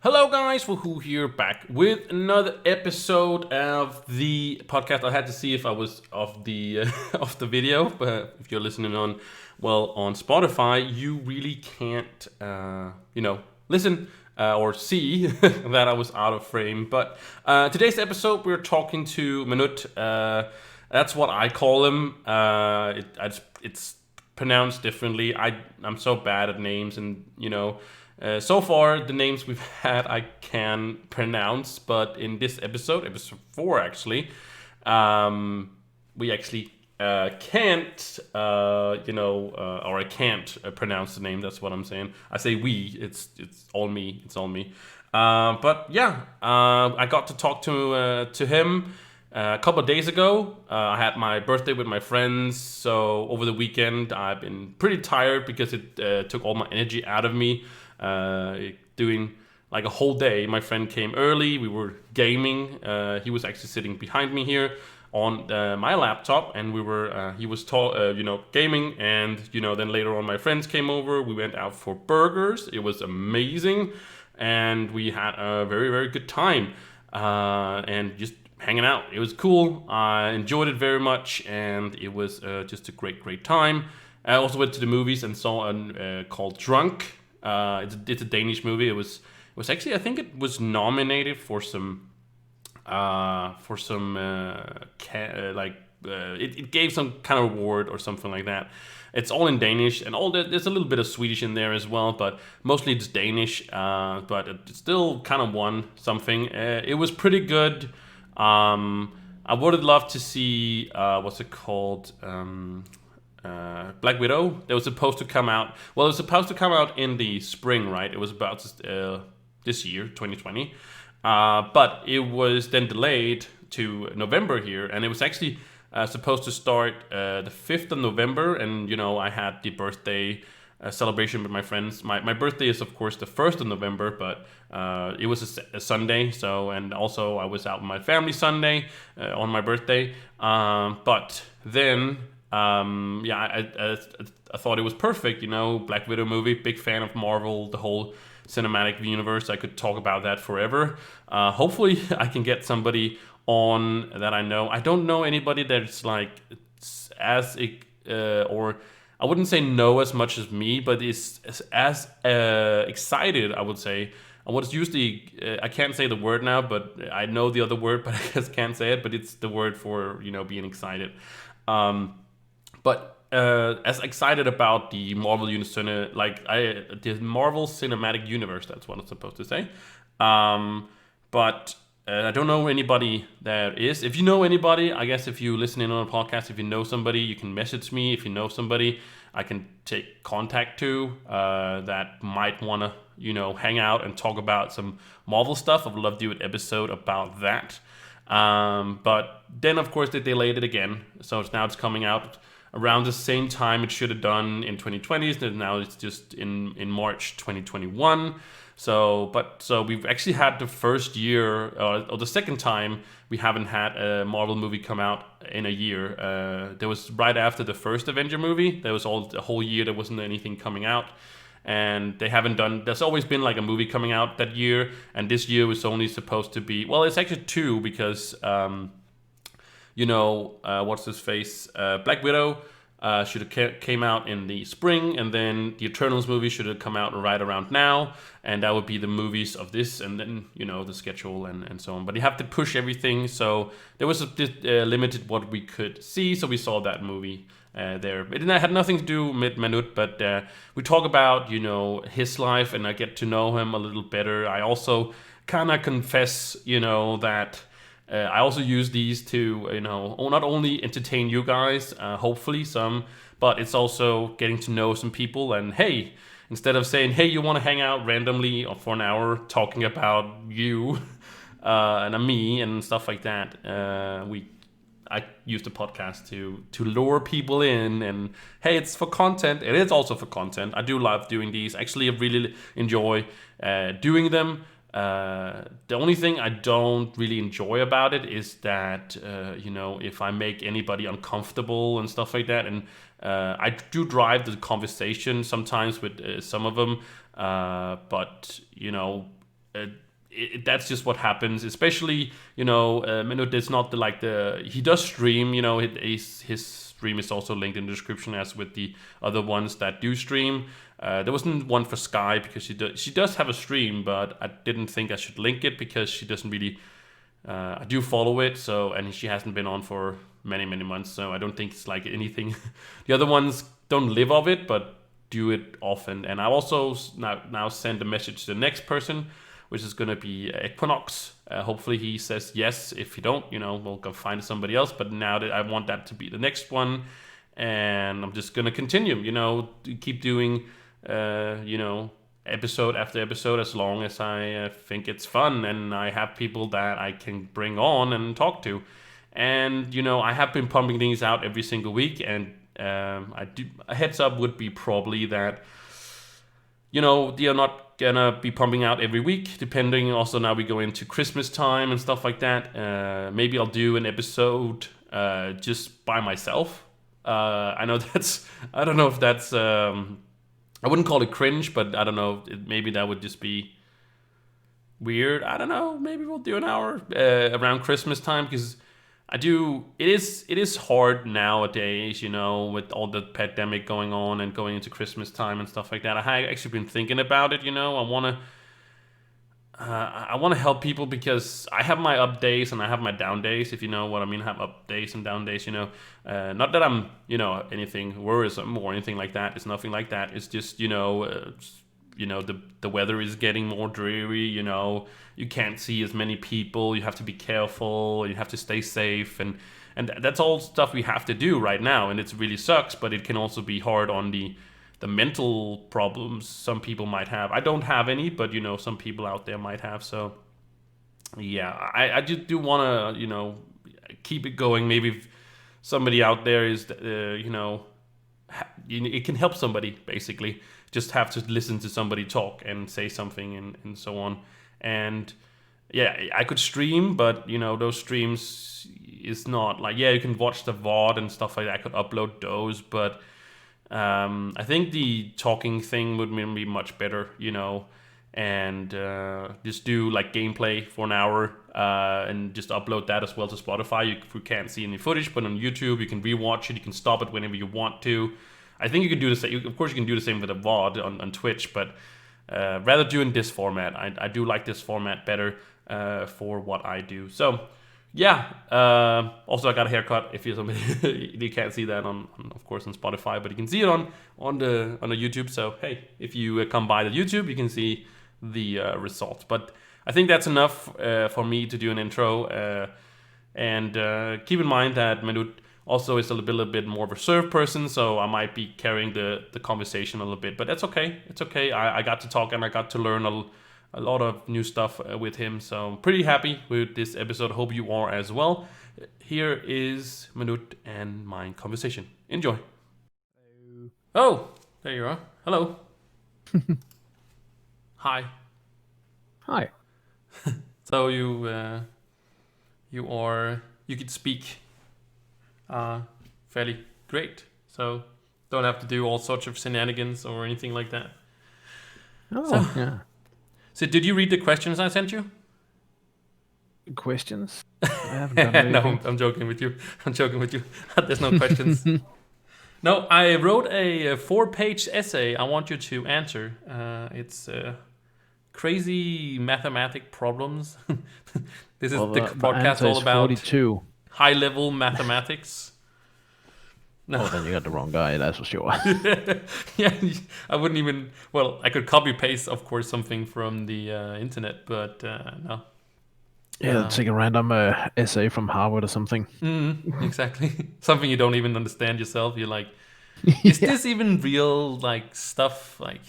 Hello, guys. Wahoo here, back with another episode of the podcast. I had to see if I was off the off the video, but if you're listening on Spotify, you really can't listen or see that I was out of frame. But today's episode, we're talking to Maunat. That's what I call him. It's pronounced differently. I'm so bad at names, and so far, the names we've had I can pronounce, but in this episode 4 actually, we actually can't, or I can't pronounce the name. That's what I'm saying. I say we. It's all me. It's all me. But yeah, I got to talk to him. A couple of days ago, I had my birthday with my friends. So over the weekend, I've been pretty tired because it took all my energy out of me. Doing like a whole day. My friend came early. We were gaming. He was actually sitting behind me here on my laptop, and he was gaming. And then later on, my friends came over. We went out for burgers. It was amazing, and we had a very very good time. And just hanging out. It was cool. I enjoyed it very much, and it was just a great time. I also went to the movies and saw a called Drunk. It's a Danish movie. It was actually, I think it was nominated for some it gave some kind of award or something like that. It's all in Danish, and there's a little bit of Swedish in there as well, but mostly it's Danish. But it still kind of won something. It was pretty good. I would have loved to see what's it called? Black Widow. That was supposed to come out. Well, it was supposed to come out in the spring, right? It was about this year, 2020. But it was then delayed to November here, and it was actually supposed to start the 5th of November. And I had the birthday celebration with my friends. My birthday is of course the 1st of November, but it was a Sunday. So, and also I was out with my family Sunday on my birthday. But then. I thought it was perfect, Black Widow movie, big fan of Marvel, the whole cinematic universe. I could talk about that forever. Hopefully I can get somebody on that I know. I don't know anybody that's like or I wouldn't say know as much as me, but is as excited, I would say. I was usually, I can't say the word now, but I know the other word, but I just can't say it, but it's the word for, being excited. But as excited about the Marvel the Marvel Cinematic Universe, that's what I'm supposed to say. But I don't know anybody that is. If you know anybody, I guess if you listen in on a podcast, if you know somebody, you can message me. If you know somebody, I can take contact to that might want to, hang out and talk about some Marvel stuff. I would love to do an episode about that. But then, of course, they delayed it again. So it's coming out around the same time it should have done in 2020. And now it's just in March 2021. So we've actually had the first year, or the second time we haven't had a Marvel movie come out in a year. There was right after the first Avenger movie. There was a whole year there wasn't anything coming out. And they haven't done. There's always been like a movie coming out that year, and this year was only supposed to be. Well, it's actually 2 because, what's his face? Black Widow should have came out in the spring, and then the Eternals movie should have come out right around now, and that would be the movies of this, and then the schedule and so on. But you have to push everything, so there was a limited what we could see, so we saw that movie. There. It had nothing to do with Maunat, but we talk about, his life, and I get to know him a little better. I also kind of confess, that I also use these to, not only entertain you guys, hopefully some, but it's also getting to know some people. And hey, instead of saying, hey, you want to hang out randomly for an hour talking about you and me and stuff like that, I use the podcast to lure people in, and hey, it's for content. It is also for content. I do love doing these. Actually, I really enjoy doing them. The only thing I don't really enjoy about it is that if I make anybody uncomfortable and stuff like that, and I do drive the conversation sometimes with some of them, but that's just what happens. Especially, Maunat is not he does stream. His stream is also linked in the description as with the other ones that do stream. There wasn't one for Sky because she does have a stream, but I didn't think I should link it because she doesn't really. I do follow it, and she hasn't been on for many months, so I don't think it's like anything. The other ones don't live of it, but do it often. And I also now send a message to the next person, which is going to be Equinox. Hopefully he says yes. If he don't, we'll go find somebody else. But now that I want that to be the next one, and I'm just going to continue, to keep doing, episode after episode as long as I think it's fun and I have people that I can bring on and talk to. And, I have been pumping things out every single week, and a heads up would be probably that, they are not gonna be pumping out every week, depending. Also, now we go into Christmas time and stuff like that. Maybe I'll do an episode just by myself. I know I don't know if that's, I wouldn't call it cringe, but I don't know, maybe that would just be weird. I don't know, maybe we'll do an hour around Christmas time, because it is hard nowadays, with all the pandemic going on and going into Christmas time and stuff like that. I have actually been thinking about it, I want to help people, because I have my up days and I have my down days, if you know what I mean. I have up days and down days, not that I'm, anything worrisome or anything like that. It's nothing like that. It's just, the weather is getting more dreary, you can't see as many people, you have to be careful, you have to stay safe, and that's all stuff we have to do right now, and it really sucks. But it can also be hard on the mental problems some people might have. I don't have any, but some people out there might have. So yeah, I just do want to keep it going. Maybe if somebody out there is it can help somebody, basically. Just have to listen to somebody talk and say something and so on. And yeah, I could stream, but those streams is not like, you can watch the VOD and stuff like that. I could upload those, but I think the talking thing would be much better, and just do like gameplay for an hour and just upload that as well to Spotify. If you can't see any footage, but on YouTube you can rewatch it, you can stop it whenever you want to. I think you can do the same. Of course, you can do the same with a VOD on Twitch, but rather do in this format. I do like this format better for what I do. So yeah. Also, I got a haircut. If you're somebody, you can't see that on of course on Spotify, but you can see it on the YouTube. So hey, if you come by the YouTube, you can see the results. But I think that's enough for me to do an intro. And keep in mind that Maunat also is a little bit more of a reserved person, so I might be carrying the conversation a little bit, but that's okay. It's okay. I got to talk and I got to learn a lot of new stuff with him, so I'm pretty happy with this episode. Hope you are as well. Here is Maunat and my conversation. Enjoy. Hello. Oh, there you are. Hello. Hi. Hi. So you could speak fairly great, so don't have to do all sorts of shenanigans or anything like that. Oh, yeah. So did you read the questions I sent you? Questions? I haven't done anything. No, I'm joking with you. There's no questions. No, I wrote a 4-page essay I want you to answer. It's crazy mathematic problems. This is the podcast all about 42. high-level mathematics. No. Oh, then you got the wrong guy, that's for sure. Yeah, I wouldn't even... Well, I could copy-paste, of course, something from the internet, but no. Yeah, take a random essay from Harvard or something. Exactly. Something you don't even understand yourself. You're like, is this even real, like, stuff? Like,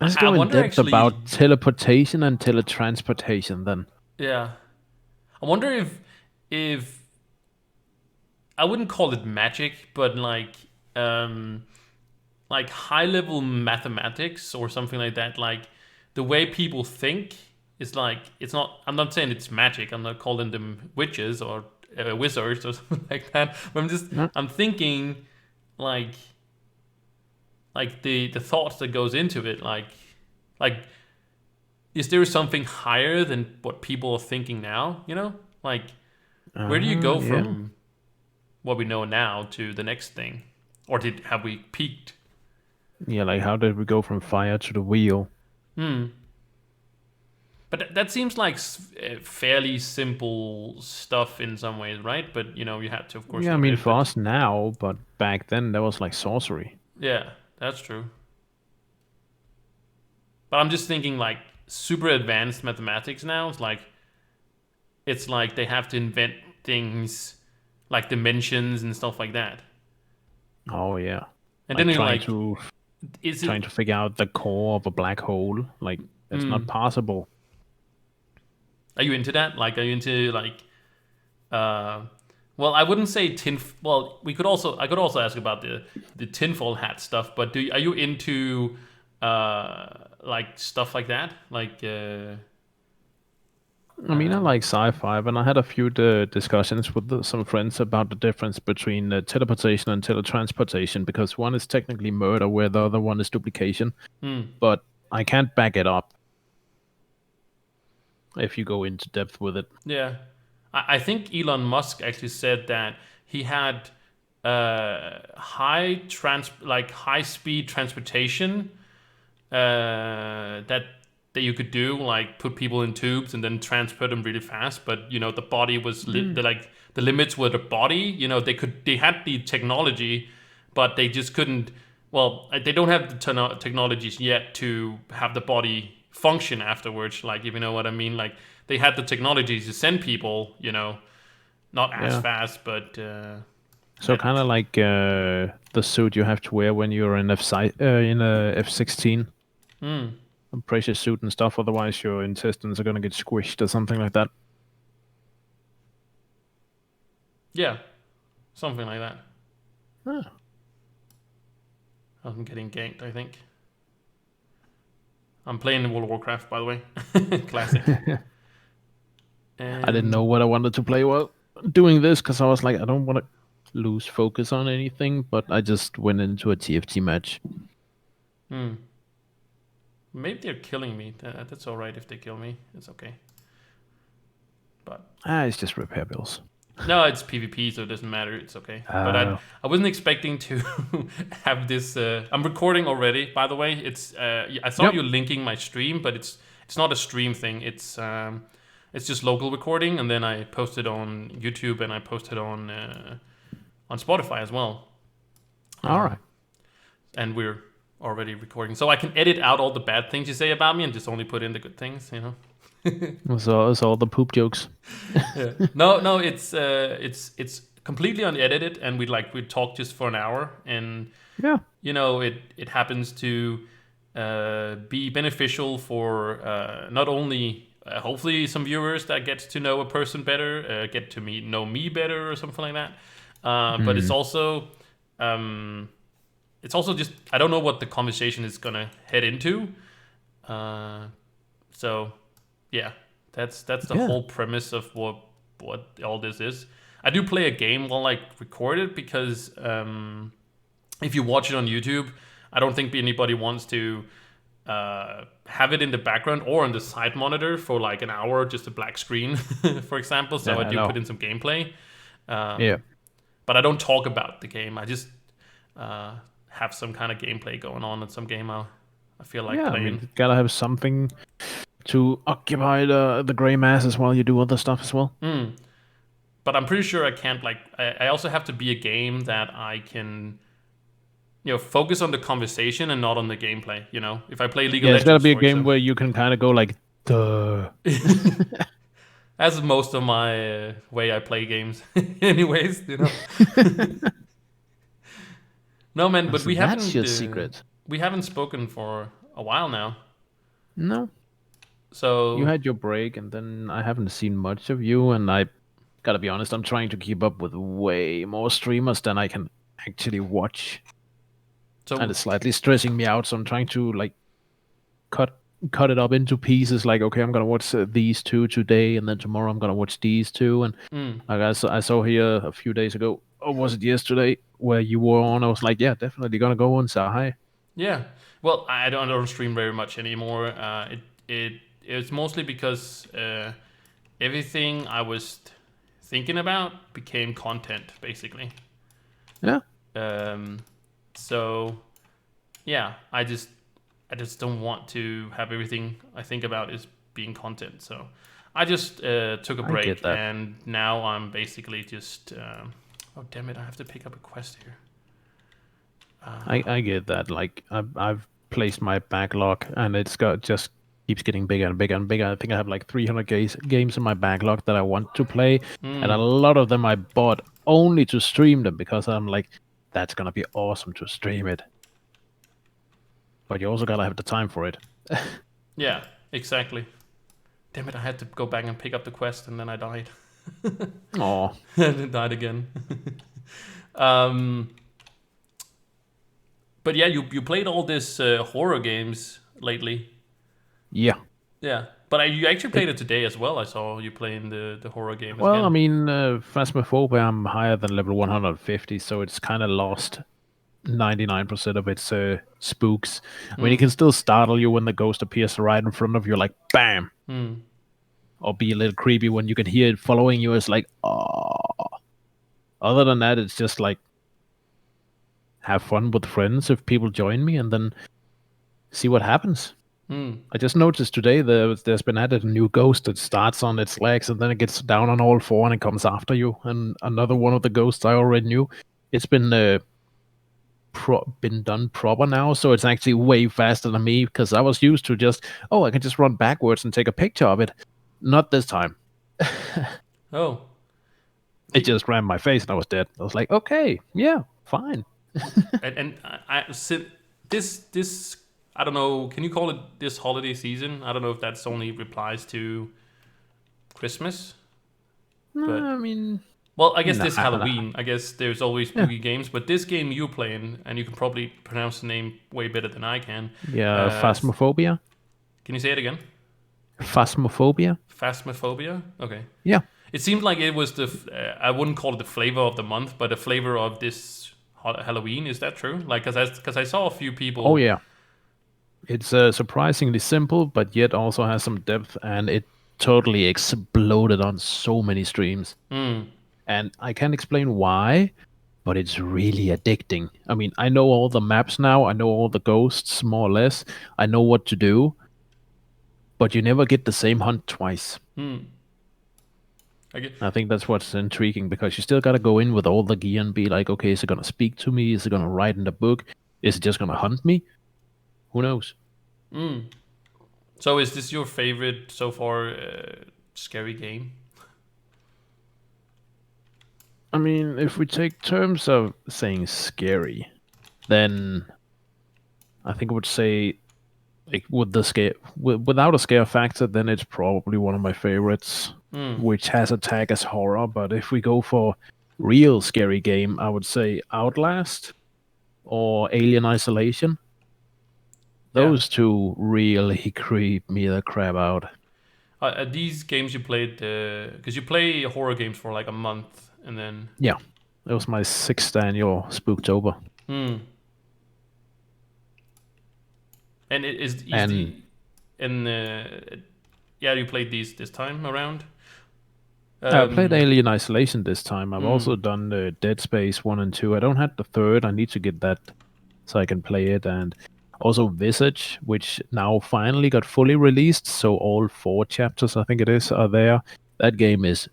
Let's go in depth about teleportation and teletransportation then. Yeah. I wonder if I wouldn't call it magic, but like high level mathematics or something like that. Like the way people think is like, it's not. I'm not saying it's magic. I'm not calling them witches or wizards or something like that. But I'm thinking like the thoughts that goes into it, like is there something higher than what people are thinking now? Like where do you go Yeah. from what we know now to the next thing, or have we peaked? Yeah, like how did we go from fire to the wheel? Hmm. But that seems like fairly simple stuff in some ways, right? But you had to, of course, Yeah, I learn mean it. for But us now, but back then that was like sorcery. yeah, that's true. But I'm just thinking like super advanced mathematics now. It's like they have to invent things like dimensions and stuff like that. Oh yeah. And then Like you're like, is it? trying to figure out the core of a black hole. Like that's not Mm, possible. are you into that? Like, are you into like? Uh, well, I wouldn't say tin. Well, I could also ask about the tinfoil hat stuff. But are you into like stuff like that? Like I mean, I uh, like sci-fi, and I had a few discussions with some friends about the difference between teleportation and teletransportation because one is technically murder, where the other one is duplication. hmm, But I can't back it up if you go into depth with it. yeah. I think Elon Musk actually said that he had high speed transportation that you could do, like put people in tubes and then transport them really fast. But the body was Mm. the limits were the body. They had the technology, but they just couldn't. Well, they don't have the technologies yet to have the body function afterwards. Like, if you know what I mean. Like, they had the technologies to send people. Not as Yeah. fast, but So at kind of like the suit you have to wear when you're in in a F-16, mm, a pressure suit and stuff. Otherwise, your intestines are gonna get squished or something like that. yeah, something like that. Ah. I'm getting ganked, I think. I'm playing World of Warcraft, by the way. Classic. I didn't know And what I wanted to play while doing this because I was like, I don't want to lose focus on anything, but I just went into a TFT match. hmm, maybe they're killing me. That's all right if they kill me. It's okay. But It's just repair bills. no, it's PvP, so it doesn't matter. It's okay. But I Uh, I wasn't expecting to have this. I'm recording already, by the way. I saw yep. you linking my stream, but it's not a stream thing. It's just local recording, and then I post it on YouTube and I post it on Spotify as well. All Um, right. and we're already recording, so I can edit out all the bad things you say about me and just only put in the good things. It's all the poop jokes. Yeah. No, no, it's completely unedited, and we talk just for an hour, and Yeah. it happens to be beneficial for not only hopefully some viewers that get to know a person better, get to know me better or something like that, but Hmm. um, it's also just I don't know what the conversation is gonna head into, uh, so yeah, that's the Yeah. whole premise of what all this is. I do play a game while I record it because if you watch it on YouTube, I don't think anybody wants to have it in the background or on the side monitor for like an hour, just a black screen, for example. So I Yeah. I do put know. in some gameplay, Yeah. um, but I don't talk about the game. I just uh, have some kind of gameplay going on in some game I feel like Yeah. I mean, playing. you gotta have something to occupy the gray masses while you do other stuff as well. Mm. But I'm pretty sure I can't like. I also have to be a game that I can focus on the conversation and not on the gameplay. If I play League of Yeah, it's gotta Legends, be a for game example. where you can kind of go like, duh. That's most of my way I play games, anyways. No, man, but So that's your secret. we haven't spoken for a while now. No, you So had your break, and then I haven't seen much of you. And I gotta be honest, I'm trying to keep up with way more streamers than I can actually watch, and so it's slightly stressing me out. So I'm trying to like cut cut it up into pieces. Like, okay, I'm gonna watch these two today, and then tomorrow I'm gonna watch these two. And mm, like I saw here a few days ago, or was it yesterday, where you were on? I was like, yeah, definitely gonna go on. So hi. yeah. Well, I don't stream very much anymore. It it's mostly because everything I was thinking about became content, basically. Yeah, So yeah, I just don't want to have everything I think about is being content. So I just took a I get break, that. and now I'm basically just. Oh damn it! I have to pick up a quest here. I get that. Like I've placed my backlog, and it's got just keeps getting bigger and bigger and bigger. I think I have like 300 games in my backlog that I want to play, and a lot of them I bought only to stream them because I'm like, that's gonna be awesome to stream it. But you also gotta have the time for it. Yeah, exactly. Damn it! I had to go back and pick up the quest, and then I died. Oh, And then died again. um, but yeah, you played all this horror games lately. yeah. Yeah, but you actually It played it today as well. I saw you playing the horror games well, I again. mean, Phasmophobia, I'm higher than level 150, so it's kind of lost 99% of its spooks. I mean, it Hmm. can still startle you when the ghost appears right in front of you, like bam, Hmm. or be a little creepy when you can hear it following you. It's like, oh. Other than that, it's just like have fun with friends if people join me, and then see what happens. Hmm. I just noticed today there's been added a new ghost that starts on its legs and then it gets down on all four and it comes after you. And another one of the ghosts I already knew. It's been done proper now, so it's actually way faster than me because I was used to just I can just run backwards and take a picture of it. Not this time. Oh. It just ran my face and I was dead. I was like, okay, yeah, fine. And this I don't know. Can you call it this holiday season? I don't know if that's only applies to Christmas, No, but I mean, well, I guess nah, this nah. Halloween. I guess there's always Yeah, spooky games, but this game you're playing, and you can probably pronounce the name way better than I can. yeah, Uh, phasmophobia. can you say it again? Phasmophobia. Phasmophobia. Okay. Yeah. It seemed like it was the. I wouldn't call it the flavor of the month, but the flavor of this Halloween. Is that true? Like, cause I saw a few Oh people. yeah. It's surprisingly simple, but yet also has some depth, and it totally exploded on so many streams. Hmm. And I can't explain why, but it's really addicting. I mean, I know all the maps now, I know all the ghosts, more or less. I know what to do, but you never get the same hunt twice. Hmm. I get. I think that's what's intriguing because you still got to go in with all the gear and be like, okay, is it going to speak to me? Is it going to write in the book? Is it just going to hunt me? Who knows? Hmm. So, is this your favorite so far scary game? I mean, if we take terms of saying scary, then I think I would say, like, with the scare, without a scare factor, then it's probably one of my favorites, Hmm. which has a tag as horror. But if we go for real scary game, I would say Outlast or Alien Isolation. Yeah. Those two really creep me the crap out. These games you played, because you play horror games for like a month, and then. Yeah, that was my sixth annual Spooktober. Hmm. And it is And the and yeah, you played these this time around. I played Um. Alien Isolation this time. I've Hmm. also done Dead Space 1 and 2. I don't have the third. I need to get that so I can play it. And also Visage, which now finally got fully released. So all four chapters, I think it is, are there. That game is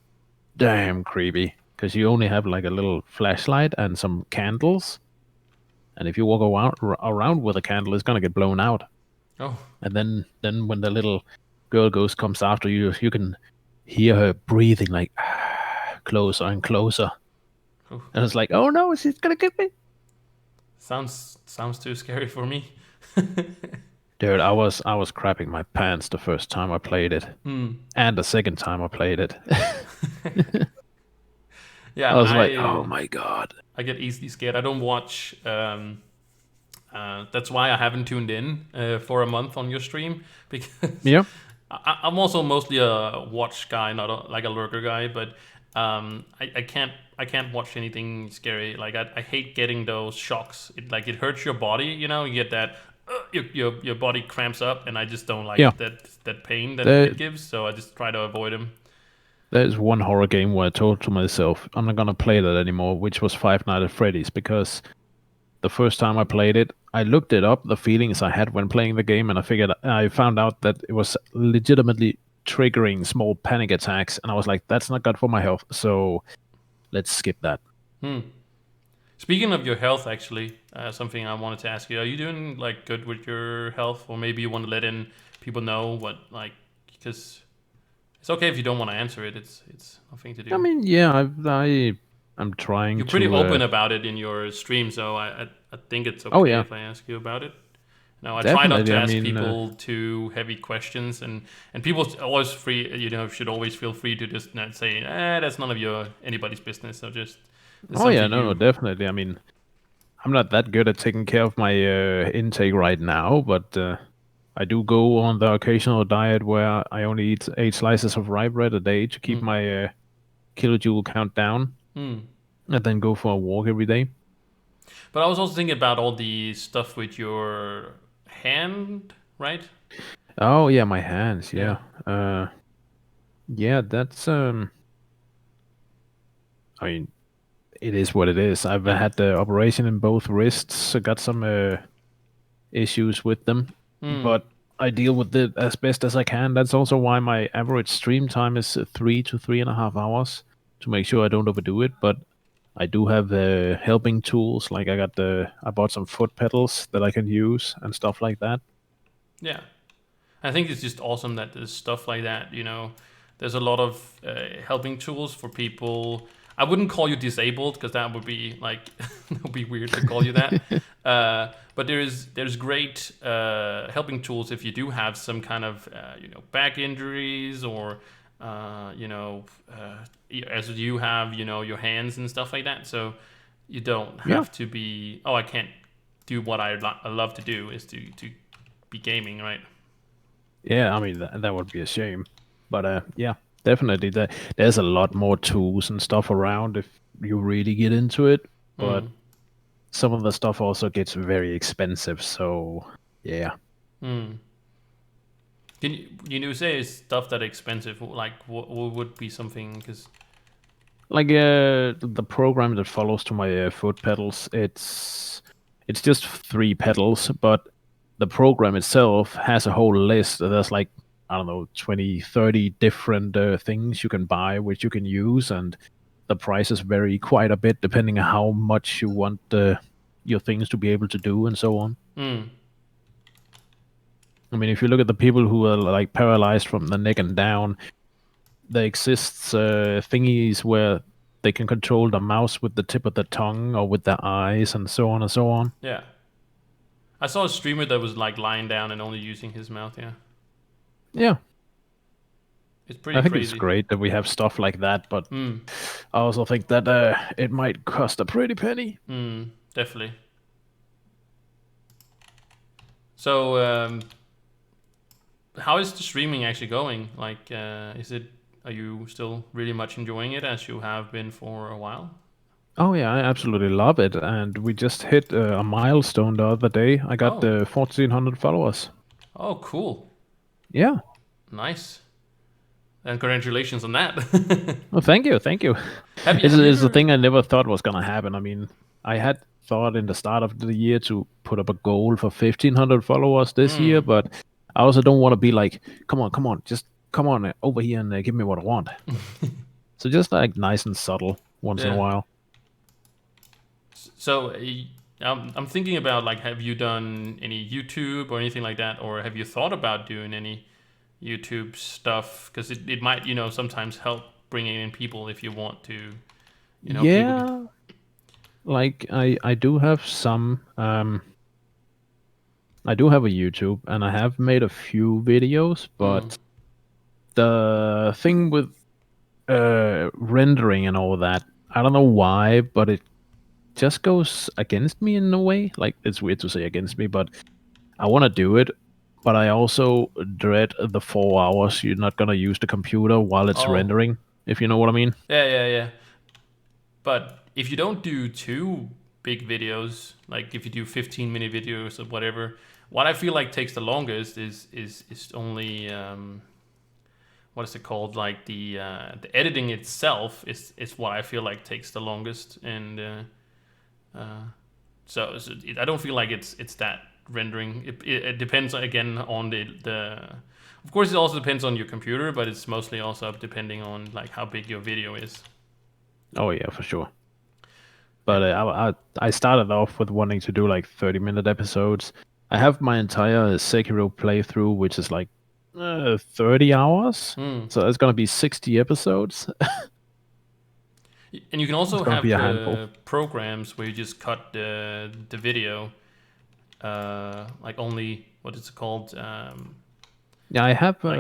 damn creepy because you only have like a little flashlight and some candles. And if you walk around with a candle, it's going to get blown out. Oh. And then when the little girl ghost comes after you, you can hear her breathing like closer and closer. Oh. And it's like, oh no, she's gonna get me. Sounds too scary for me. Dude, I was crapping my pants the first time I played it. Hmm. And the second time I played it. Yeah, I was like, oh my god. I get easily scared. I don't watch. That's why I haven't tuned in for a month on your stream because Yeah. I'm also mostly a watch guy, not like a lurker guy. But I can't watch anything scary. Like I hate getting those shocks. It hurts your body. You know, you get that your body cramps up, and I just don't Yeah, like that pain that there it gives. So I just try to avoid them. there's one horror game where I told to myself I'm not gonna play that anymore, which was Five Nights at Freddy's, because the first time I played it, I looked it up, the feelings I had when playing the game, and I found out that it was legitimately triggering small panic attacks, and I was like, that's not good for my health, so let's skip that. Hmm. Speaking of your health, actually, something I wanted to ask you: Are you doing like good with your health, or maybe you want to let in people know what like because it's okay if you don't want to answer it. It's nothing to I do. mean, yeah, I'm trying You're pretty to. open about it in your stream, so I think it's Oh okay yeah, if I ask you about it. No, I try not to definitely. I ask mean, people too heavy questions, and people always free. Should always feel free to just not say, that's none of your anybody's business. So just it's oh yeah, something no, no, you. definitely. I mean, I'm not that good at taking care of my intake right now, but I do go on the occasional diet where I only eat 8 slices of rye bread a day to keep Mm, my kilojoule count down, mm. and then go for a walk every day. But I was also thinking about all the stuff with your hand, right? Oh yeah, my hands. Yeah. Yeah, yeah. That's I mean, it is what it is. I've Yeah. had the operation in both wrists. I got some issues with them, Mm. but I deal with it as best as I can. That's also why my average stream time is 3 to 3.5 hours to make sure I don't overdo it. But I do have helping tools. Like I bought some foot pedals that I can use and stuff like that. Yeah. I think it's just awesome that there's stuff like that. There's a lot of helping tools for people. I wouldn't call you disabled because that would be like that would be weird to call you that. But there's great helping tools if you do have some kind of back injuries or as you have your hands and stuff like that. So you don't Yeah, have to be I can't do what I love to do is to be gaming, right? yeah. I mean that would be a shame, but yeah, definitely. There's a lot more tools and stuff around if you really get into it. But Mm. some of the stuff also gets very expensive. So yeah. Mm. Can you say stuff that expensive? Like what would be something? Because Like the program that follows to my foot pedals, it's just 3 pedals, but the program itself has a whole list. There's like, I don't know, 20, 30 different things you can buy which you can use, and the prices vary quite a bit depending on how much you want your things to be able to do and so on. mm. I mean, if you look at the people who are like paralyzed from the neck and down, there exists thingies where they can control the mouse with the tip of the tongue or with their eyes and so on and so on. Yeah, I saw a streamer that was like lying down and only using his mouth. Yeah, Yeah, it's pretty I think it's crazy. great that we have stuff like that, but Mm. I also think that it might cost a pretty penny. Mm. Definitely. So how is the streaming actually going? Like, is it? Are you still really much enjoying it as you have been for a while? Oh yeah, I absolutely love it, and we just hit a milestone the other day. I got Oh, 1,400 followers. oh, cool, Yeah. nice, and congratulations on that. Well, thank you, thank you. have you It's, have you it's a ever? thing I never thought was gonna happen. I mean, I had thought in the start of the year to put up a goal for 1,500 followers this year, Mm. but I also don't want to be like, come on, just come on over here and give me what I want. So just like nice and subtle once in a Yeah. while. So I'm thinking about like, have you done any YouTube or anything like that, or have you thought about doing any YouTube stuff? Because it might sometimes help bringing in people if you want to people. Yeah, like I do have some I do have a YouTube and I have made a few videos, Mm, but the thing with rendering and all that, I don't know why, but it just goes against me in a way. Like it's weird to say against me, but I want to do it, but I also dread the 4 hours you're not gonna use the computer while it's oh, rendering. If you know what I mean. yeah. But if you don't do too big videos, like if you do 15-minute videos or whatever, what I feel like takes the longest is only what is it called? Like the editing itself is what I feel like takes the longest, and so I don't feel like it's that rendering. It depends again on the. Of course, it also depends on your computer, but it's mostly also depending on like how big your video is. Oh yeah, for sure. Yeah. But I started off with wanting to do like 30-minute episodes. I have my entire Sekiro playthrough, which is like 30 hours. Hmm. So it's gonna be 60 episodes. And you can It's also gonna be have a handful. programs where you just cut the video, like only what is it called? Yeah, I have Like,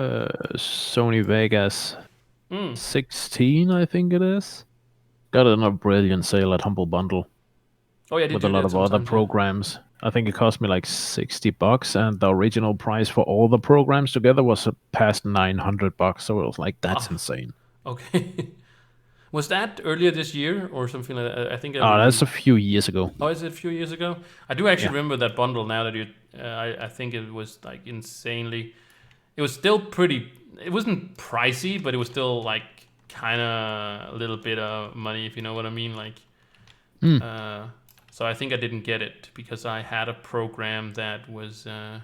Sony Vegas mm, 16, I think it is. Got it on a brilliant sale at Humble Bundle oh yeah, I did with a do lot that of other sometimes. Yeah. programs. I think it cost me like $60, and the original price for all the programs together was past $900. So it was like, that's Wow. insane. Okay. Was that earlier this year or something like that? I think I Oh, that's remember. a few years ago. Oh, is it a few years ago? I do actually Yeah. remember that bundle now that you. I think it was like insanely. It was still pretty. It wasn't pricey, but it was still like kind of a little bit of money, if you know what I mean. Like, Mm. uh, so I think I didn't get it because I had a program that was uh,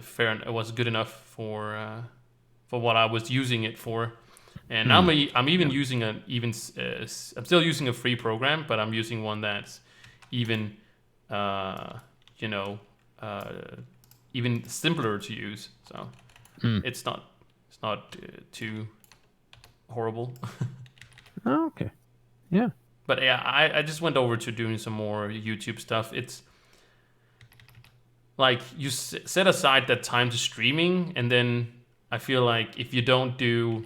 fair. It was good enough for what I was using it for. And now Mm. I'm even Yeah. using I'm still using a free program, but I'm using one that's even uh, you know uh, even simpler to use. So Mm. it's not too horrible. Oh, okay. Yeah. But yeah, I just went over to doing some more YouTube stuff. It's like you set aside that time to streaming, and then I feel like if you don't do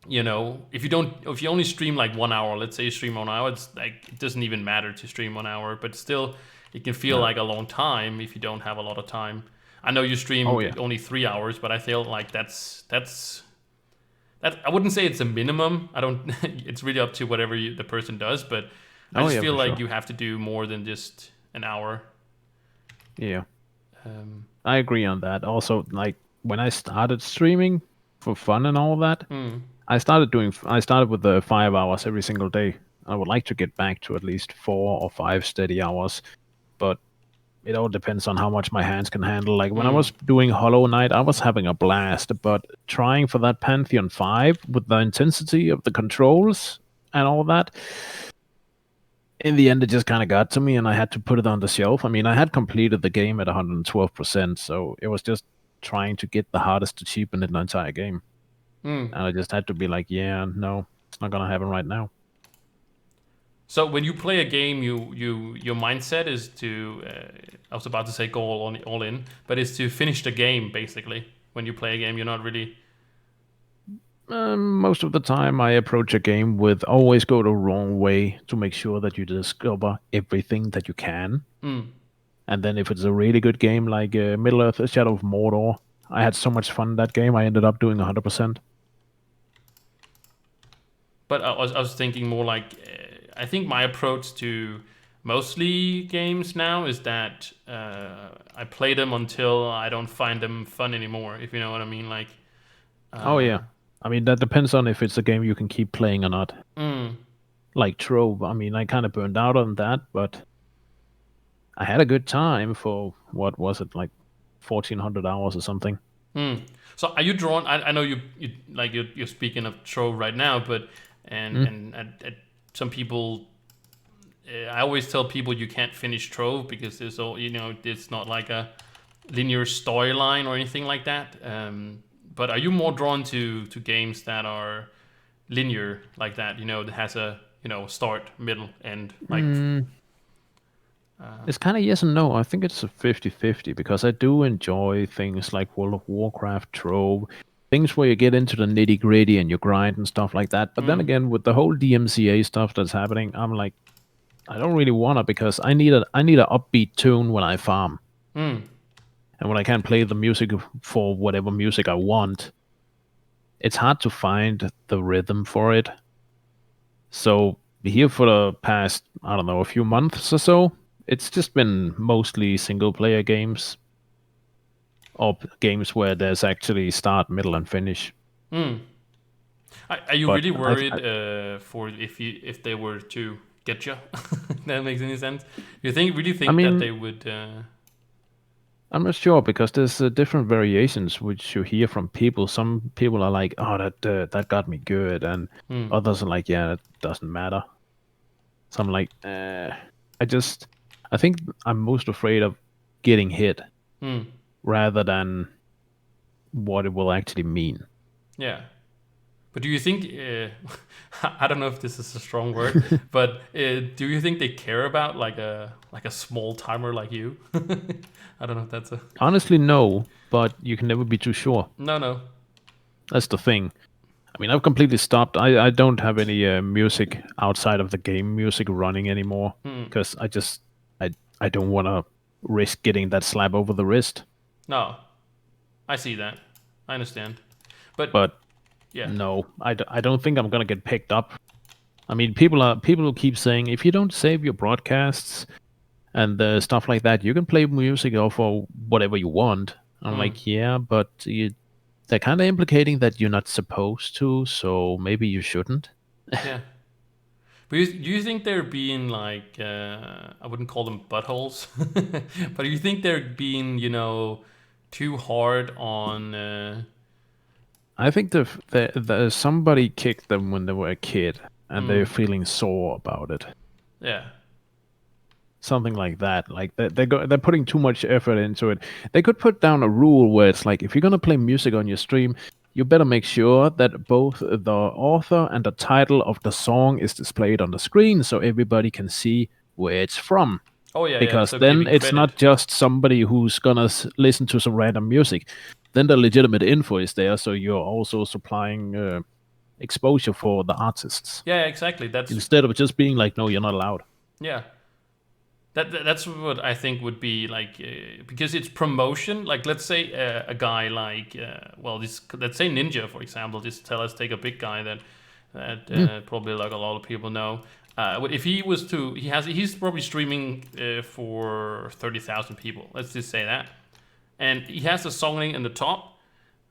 if you only stream like 1 hour, let's say you stream 1 hour, it's like it doesn't even matter to stream 1 hour, but still it can feel No. like a long time if you don't have a lot of time. I know you Oh, stream yeah. only 3 hours, but I feel like that I wouldn't say it's a minimum. I don't. It's really up to whatever the person does, but I Oh, just yeah, feel for like sure. you have to do more than just an hour. Yeah. Um, I agree on that. Also, like when I started streaming for fun and all that, hmm. I started with the 5 hours every single day. I would like to get back to at least 4 or 5 steady hours, but it all depends on how much my hands can handle. Like when I Hmm. was doing Hollow Knight, I was having a blast, but trying for that Pantheon 5 with the intensity of the controls and all that, in the end, it just kind of got to me and I had to put it on the shelf. I mean, I had completed the game at 112%, so it was just trying to get the hardest to cheapen in the entire game. Hmm. And I just had to be like, yeah, no, it's not going to happen right now. So when you play a game, your mindset is to I was about to say go all in, but it's to finish the game basically. When you play a game, you're not really. Most of the time, I approach a game with always go the wrong way to make sure that you discover everything that you can. Mm. And then if it's a really good game like Middle Earth Shadow of Mordor, I had so much fun in that game, I ended up doing 100%. But I was thinking more like I think my approach to mostly games now is that I play them until I don't find them fun anymore. If you know what I mean, like. Oh, Uh, yeah. I mean, that depends on if it's a game you can keep playing or not. mm. Like Trove, I mean, I kind of burned out on that, but I had a good time for, what was it, like 1,400 hours or something. Hmm. So are you drawn? I know you like you're speaking of Trove right now, but and Mm. and some people. I always tell people you can't finish Trove because there's all it's not like a linear storyline or anything like that. But are you more drawn to games that are linear like that? That has a start, middle, end. Like, Mm, it's kind of yes and no. I think it's a 50-50 because I do enjoy things like World of Warcraft, Trove, things where you get into the nitty gritty and you grind and stuff like that. But then mm, again, with the whole DMCA stuff that's happening, I'm like, I don't really want to because I need a upbeat tune when I farm. mm. And when I can't play the music for whatever music I want, it's hard to find the rhythm for it. So here for the past, I don't know, a few months or so, it's just been mostly single player games or games where there's actually start, middle, and finish. Hmm. Are you But really worried for if they were to get you? That makes any sense? You really I think that mean, they would? I'm not sure because there's different variations which you hear from people. Some people are like, "Oh, that got me good," and Hmm. others are like, "Yeah, it doesn't matter." So I'm like, I just, I think I'm most afraid of getting hit Hmm. rather than what it will actually mean. Yeah. But do you think? I don't know if this is a strong word, but do you think they care about like a small timer like you? I don't know if that's a Honestly, no, but you can never be too sure. no, no. That's the thing. I mean, I've completely stopped. I don't have any music outside of the game music running anymore Hmm. because I don't want to risk getting that slap over the wrist. No, I see that. I understand. But But yeah. no, I don't think I'm gonna get picked up. I mean, people who keep saying if you don't save your broadcasts and stuff like that, you can play music or for whatever you want. I'm Hmm. like, yeah, but they're kind of implicating that you're not supposed to, so maybe you shouldn't. Yeah. But do you think they're being like I wouldn't call them buttholes, but do you think they're being too hard on? I think the somebody kicked them when they were a kid, and they're Hmm. feeling sore about it. Yeah. Something like that. Like they're putting too much effort into it. They could put down a rule where it's like if you're gonna play music on your stream, you better make sure that both the author and the title of the song is displayed on the screen so everybody can see where it's from. Oh yeah, yeah. Because So then giving it's credit. not just somebody who's gonna listen to some random music. Then the legitimate info is there, so you're also supplying exposure for the artists Yeah, exactly. instead of just being like, no, you're not allowed. Yeah. That's what I think would be like because it's promotion. Like let's say a guy like this let's say Ninja for example. Just let's take a big guy that Mm, probably like a lot of people know. If he was to he's probably streaming for 30,000 people. Let's just say that, and he has a song link in the top.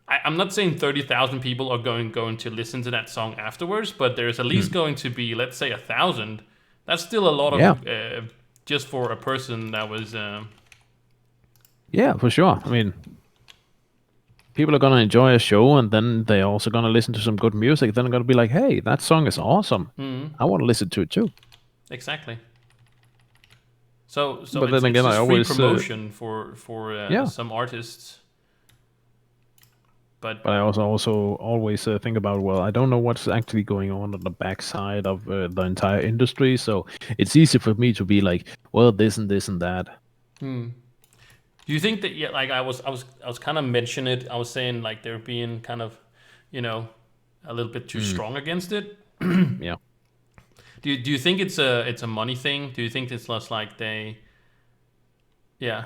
I'm not saying 30,000 people are going to listen to that song afterwards, but there's at least mm. going to be, let's say, 1,000. That's still a lot Yeah, of just for a person that was. yeah, for sure. I mean, people are gonna enjoy a show, and then they're also gonna listen to some good music. Then they're gonna be like, "Hey, that song is awesome. I want to listen to it too." Exactly. So But it's then it's again, I just free always, promotion for yeah. some artists, but But I also always think about, well, I don't know what's actually going on the backside of the entire industry, so it's easy for me to be like, well, this and this and that. do you think that yeah, like I was kind of mentioning it. I was saying like they're being kind of, you know, a little bit too Mm, strong against it. yeah. Do you think it's a money thing? Do you think it's less like yeah.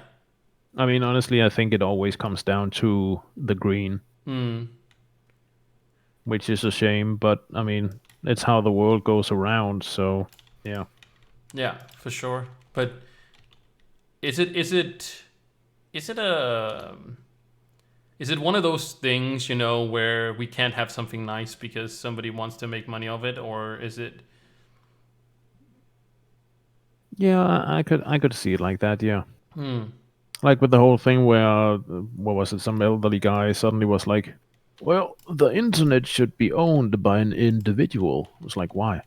I mean, honestly, I think it always comes down to the green, Hmm. which is a shame, but I mean, it's how the world goes around, so yeah. Yeah, for sure. But is it is it a is it one of those things, where we can't have something nice because somebody wants to make money of it, or is it? Yeah, I could see it like that, yeah. Hmm. Like with the whole thing where what was it, some elderly guy suddenly was like, well, the internet should be owned by an individual. It was like, why?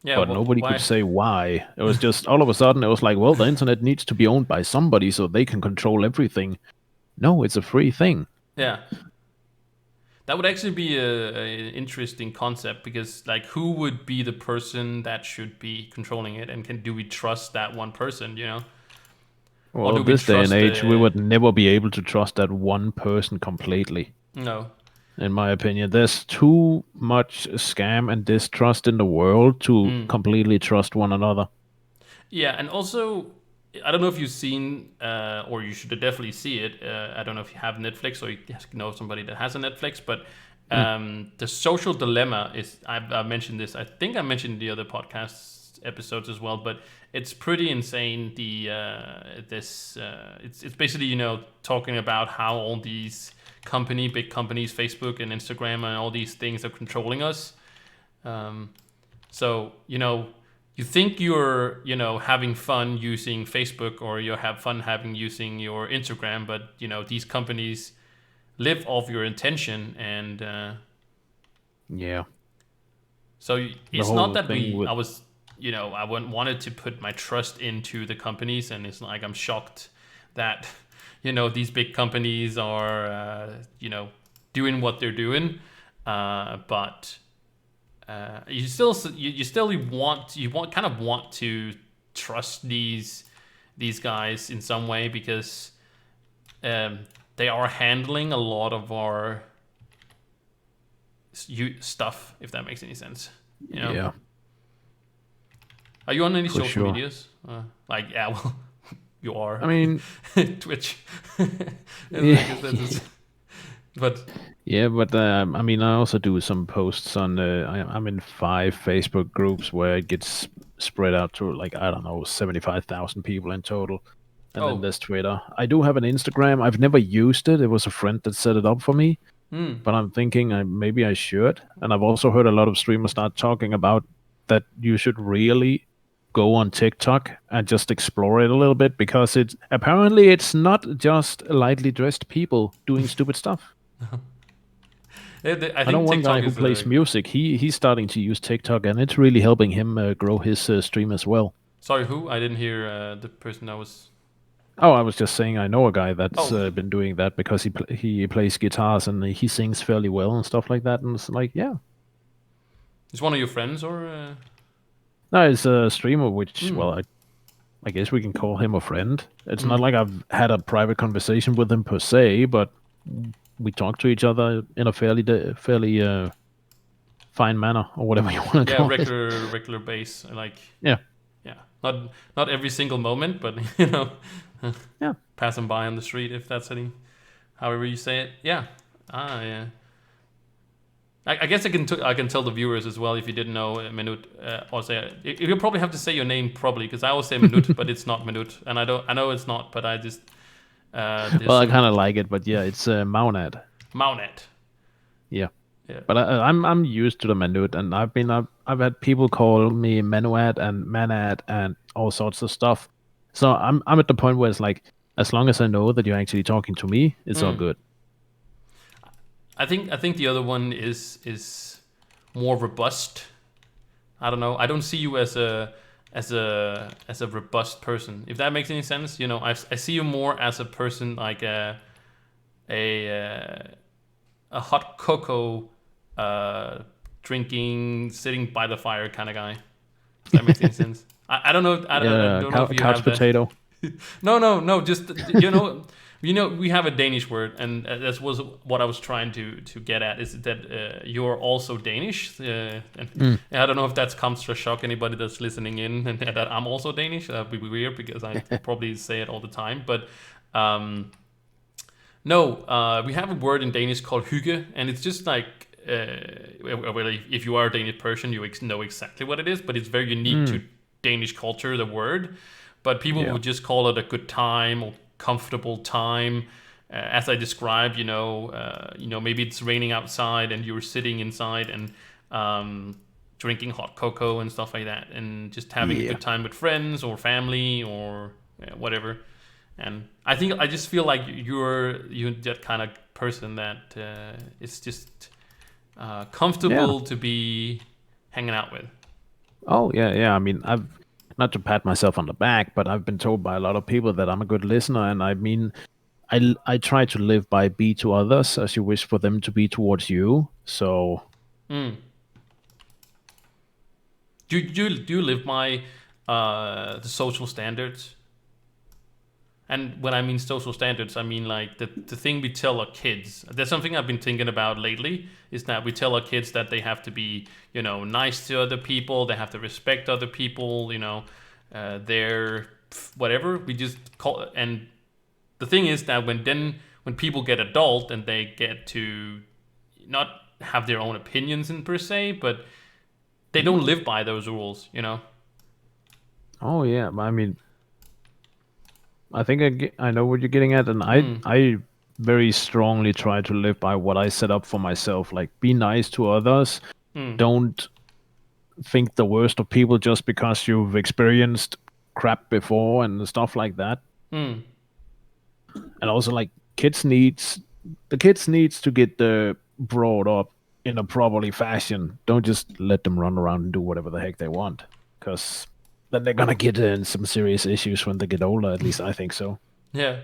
Yeah. But nobody could Why? say why. It was just all of a sudden it was like, well, the internet needs to be owned by somebody so they can control everything. No, it's a free thing. Yeah. That would actually be a interesting concept because, like, who would be the person that should be controlling it, and do we trust that one person? Or Well, do we this day and trust age, we the? would never be able to trust that one person completely. No. In my opinion, there's too much scam and distrust in the world to Hmm. completely trust one another. Yeah, and also, I don't know if you've seen, or you should definitely see it. I don't know if you have Netflix or you know somebody that has a Netflix, but Mm, the social dilemma is. I've mentioned this. I think I mentioned in the other podcasts episodes as well. But it's pretty insane. It's basically talking about how all these big companies, Facebook and Instagram and all these things are controlling us. So you think you're having fun using Facebook, or you have fun using your Instagram, but these companies live off your intention, and Yeah. so The it's whole not that thing with I wanted to put my trust into the companies, and it's like I'm shocked that these big companies are doing what they're doing, but you kind of want to trust these guys in some way, because they are handling a lot of our stuff, if that makes any sense. Yeah, Are you on any for social sure. medias? Well, you are. I mean, Twitch. yeah. But Yeah, but I mean, I also do some posts on. I'm in 5 Facebook groups where it gets spread out to, like, I don't know, 75,000 people in total. And then oh, there's Twitter. I do have an Instagram. I've never used it. It was a friend that set it up for me. hmm. But I'm thinking maybe I should. And I've also heard a lot of streamers start talking about that you should really go on TikTok and just explore it a little bit, because it's not just lightly dressed people doing stupid stuff. I I know think one guy TikTok who is plays music. He's starting to use TikTok, and it's really helping him grow his stream as well. Sorry, who? I didn't hear the person that was. Oh, I was just saying I know a guy that's Oh, been doing that because he plays guitars and he sings fairly well and stuff like that. And it's like, yeah, is one of your friends or? no, it's a streamer. Which, Hmm. well, I guess we can call him a friend. It's Hmm. not like I've had a private conversation with him per se, but we talk to each other in a fairly fine manner, or whatever you want to Yeah, call it. regular base. Like, Yeah, yeah, not every single moment, but yeah. passing by on the street, if that's however you say it. Yeah. Yeah. I guess I can tell the viewers as well, if you didn't know, Minut, or say you probably have to say your name, probably, because I always say Minut, but it's not Minut, and I know it's not, but I just there's Well, I some kind of like it, but yeah, it's Maunat. Maunat. Yeah. Yeah. But I'm used to the Manut, and I've had people call me Manuat and Manat and all sorts of stuff. So I'm at the point where it's like, as long as I know that you're actually talking to me, it's all Mm. good. I think the other one is more robust. I don't know. I don't see you as a robust person. If that makes any sense, I see you more as a person like a hot cocoa, drinking, sitting by the fire kind of guy. If that makes any sense. I don't know. I Yeah, don't know if you couch have that. potato. No. Just we have a Danish word, and that was what I was trying to get at. Is that you're also Danish? And I don't know if that comes to shock anybody that's listening in, and that I'm also Danish. That'd be weird because I probably say it all the time. But no, we have a word in Danish called hygge, and it's just like. Well, if you are a Danish person, you know exactly what it is, but it's very unique to Danish culture, the word. But people Yeah. would just call it a good time or comfortable time, as I described. Maybe it's raining outside and you're sitting inside and drinking hot cocoa and stuff like that, and just having a Yeah. good time with friends or family or whatever. And I just feel like you're that kind of person that it's just Yeah. comfortable to be hanging out with. Oh, yeah. I mean, I've not to pat myself on the back, but I've been told by a lot of people that I'm a good listener, and I mean, I try to live by be to others as you wish for them to be towards you. So Mm. Do you live by the social standards? And when I mean social standards, I mean like the thing we tell our kids. There's something I've been thinking about lately, is that we tell our kids that they have to be, nice to other people, they have to respect other people, they're whatever. We just call, and the thing is that when people get adult and they get to not have their own opinions in per se, but they don't live by those rules. Oh yeah, I mean, I think I know what you're getting at, and Hmm. I very strongly try to live by what I set up for myself. Like, be nice to others. Hmm. Don't think the worst of people just because you've experienced crap before and stuff like that. Hmm. And also, like, kids needs the kids needs to get brought up in a properly fashion. Don't just let them run around and do whatever the heck they want, because then they're gonna get in some serious issues when they get older. At least I think so. Yeah,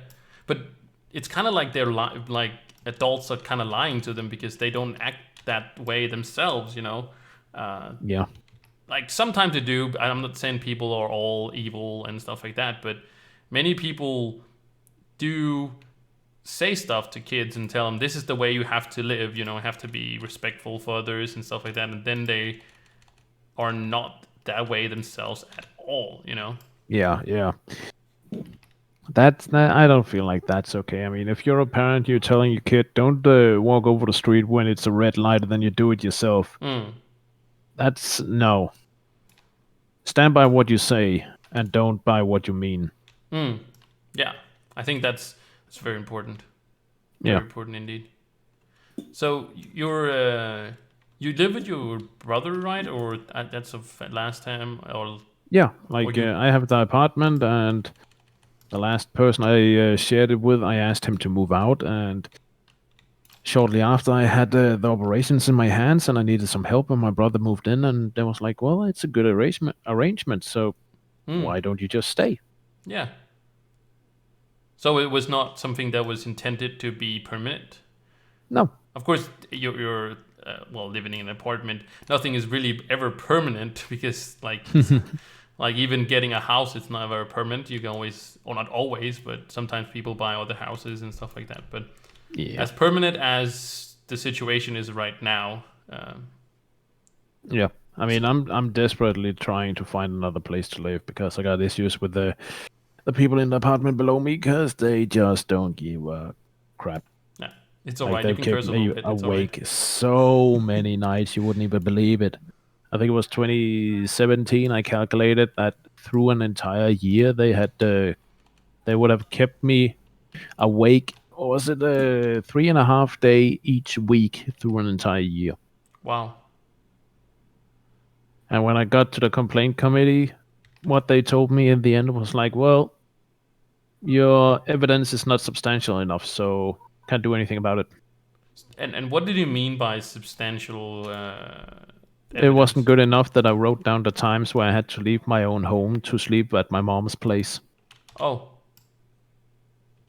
but it's kind of like like adults are kind of lying to them because they don't act that way themselves. Uh, Yeah. like sometimes they do. I'm not saying people are all evil and stuff like that, but many people do say stuff to kids and tell them this is the way you have to live. Have to be respectful for others and stuff like that, and then they are not that way themselves at all. Yeah, yeah. I don't feel like that's okay. I mean, if you're a parent, you're telling your kid, don't walk over the street when it's a red light, and then you do it yourself. Mm. That's no. Stand by what you say and don't by what you mean. Mm. Yeah, I think that's very important. Yeah. Very important indeed. So you live with your brother, right? Or that's of last time, Yeah, or like you? I have the apartment, and the last person I shared it with, I asked him to move out, and shortly after, I had the operations in my hands, and I needed some help, and my brother moved in, and they was like, "Well, it's a good arrangement, so Hmm. why don't you just stay?" Yeah. So it was not something that was intended to be permanent. No. Of course, you're living in an apartment. Nothing is really ever permanent because like even getting a house, it's never permanent. You can always, or not always, but sometimes people buy other houses and stuff like that. But Yeah. as permanent as the situation is right now. Yeah. I mean, I'm desperately trying to find another place to live because I got issues with the people in the apartment below me because they just don't give a crap. Yeah, it's all Like, right. You they've can kept curse a little me bit. It's all right. awake so many nights you wouldn't even believe it. I think it was 2017. I calculated that through an entire year they would have kept me awake. Or was it a 3.5 day each week through an entire year? Wow. And when I got to the complaint committee, what they told me in the end was like, well, your evidence is not substantial enough, so can't do anything about it. And what did you mean by substantial It wasn't evidence? good enough that I wrote down the times where I had to leave my own home to sleep at my mom's place. Oh,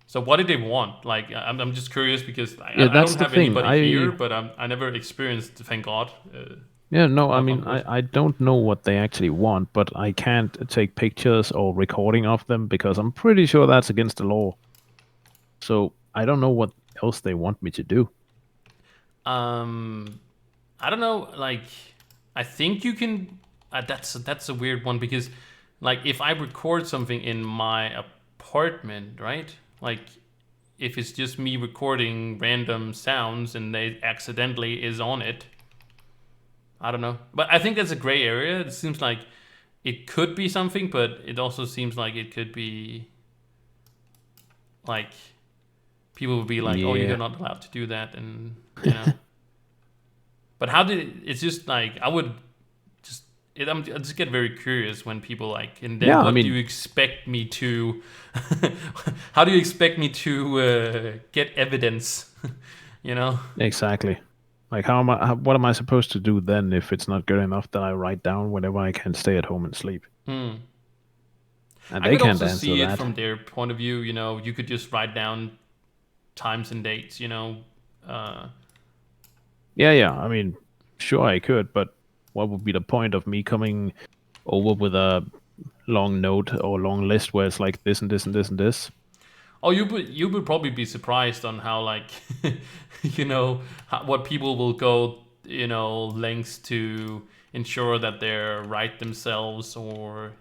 so what did they want? Like, I'm just curious because Yeah, I that's don't the have thing. anybody here, but I never experienced. Thank God. Yeah, no, I Knock mean, on wood. I don't know what they actually want, but I can't take pictures or recording of them because I'm pretty sure that's against the law. So I don't know what else they want me to do. Um, I don't know. Like, I think you can. That's a weird one because, like, if I record something in my apartment, right? Like, if it's just me recording random sounds and they accidentally is on it, I don't know. But I think that's a gray area. It seems like it could be something, but it also seems like it could be like people would be like, "Oh, you're Yeah. not allowed to do that," and you know. But how did it's just like I would just I just get very curious when people like, and then Yeah, I what do mean, you expect me to? How do you expect me to get evidence? you know. exactly. Like, what am I supposed to do then if it's not good enough that I write down whenever I can stay at home and sleep? Hmm. And I they could can't also answer see it that. from their point of view. You could just write down times and dates. Uh, Yeah, yeah. I mean, sure I could, but what would be the point of me coming over with a long note or long list where it's like this and this and this and this? oh, you would probably be surprised on how like, what people will go lengths to ensure that they're right themselves or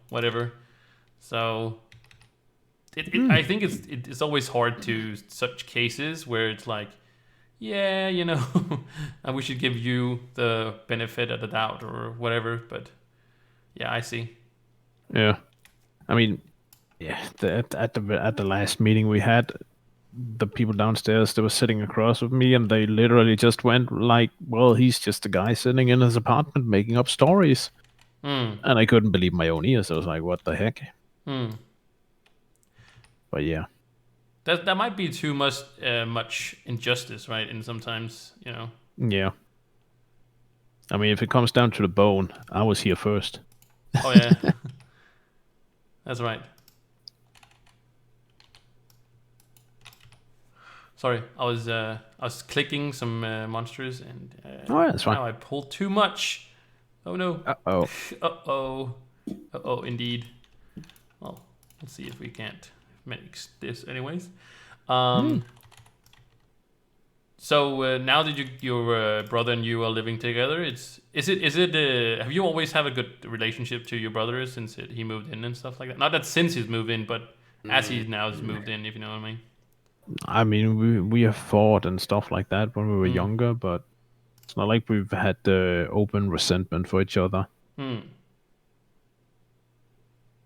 whatever. So Hmm. I think it's always hard to such cases where it's like, yeah, and we should give you the benefit of the doubt or whatever. But yeah, I see. Yeah. I mean, yeah. At the last meeting we had, the people downstairs they were sitting across with me, and they literally just went like, "Well, he's just a guy sitting in his apartment making up stories," Hmm. and I couldn't believe my own ears. I was like, "What the heck?" Hmm. But yeah, That might be too much injustice, right? And sometimes, yeah. I mean, if it comes down to the bone, I was here first. Oh yeah, that's right. Sorry, I was clicking some monsters, and Oh, yeah, that's fine. now I pulled too much. Oh no. Oh, Uh oh. Uh oh, indeed. Well, let's see if we can't make this anyways. hmm. Um. So now that your brother and you are living together, is it? Have you always had a good relationship to your brother since he moved in and stuff like that? Not that since he's moved in, but as he now has moved in, if you know what I mean. I mean, we have fought and stuff like that when we were Hmm. younger, but it's not like we've had the open resentment for each other. Hmm.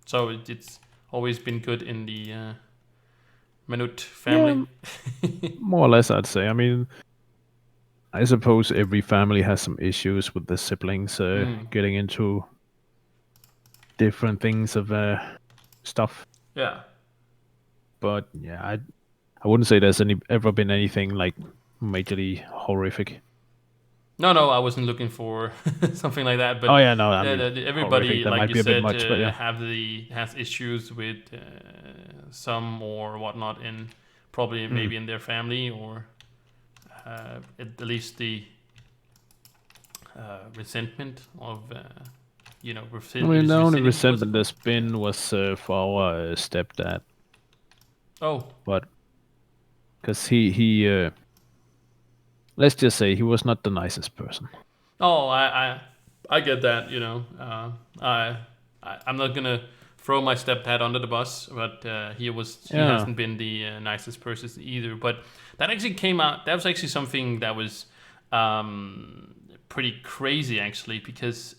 So it's always been good in the Maunat Yeah, family. more or less, I'd say. I mean, I suppose every family has some issues with the siblings Hmm. getting into different things of stuff. Yeah. But yeah, I wouldn't say there's ever been anything like majorly horrific. No, I wasn't looking for something like that. Oh But yeah, no, I mean horrific. everybody, That like might you be a bit said, much, but yeah. has issues with some or whatnot in probably Mm. maybe in their family or at least the resentment of I mean, the only resentment. What's it resentment called? there's been was for our stepdad, Oh, but because he let's just say he was not the nicest person. oh, I get that. I'm not gonna throw my stepdad under the bus, but he Yeah. hasn't been the nicest person either. But that actually came out. That was actually something that was pretty crazy actually, because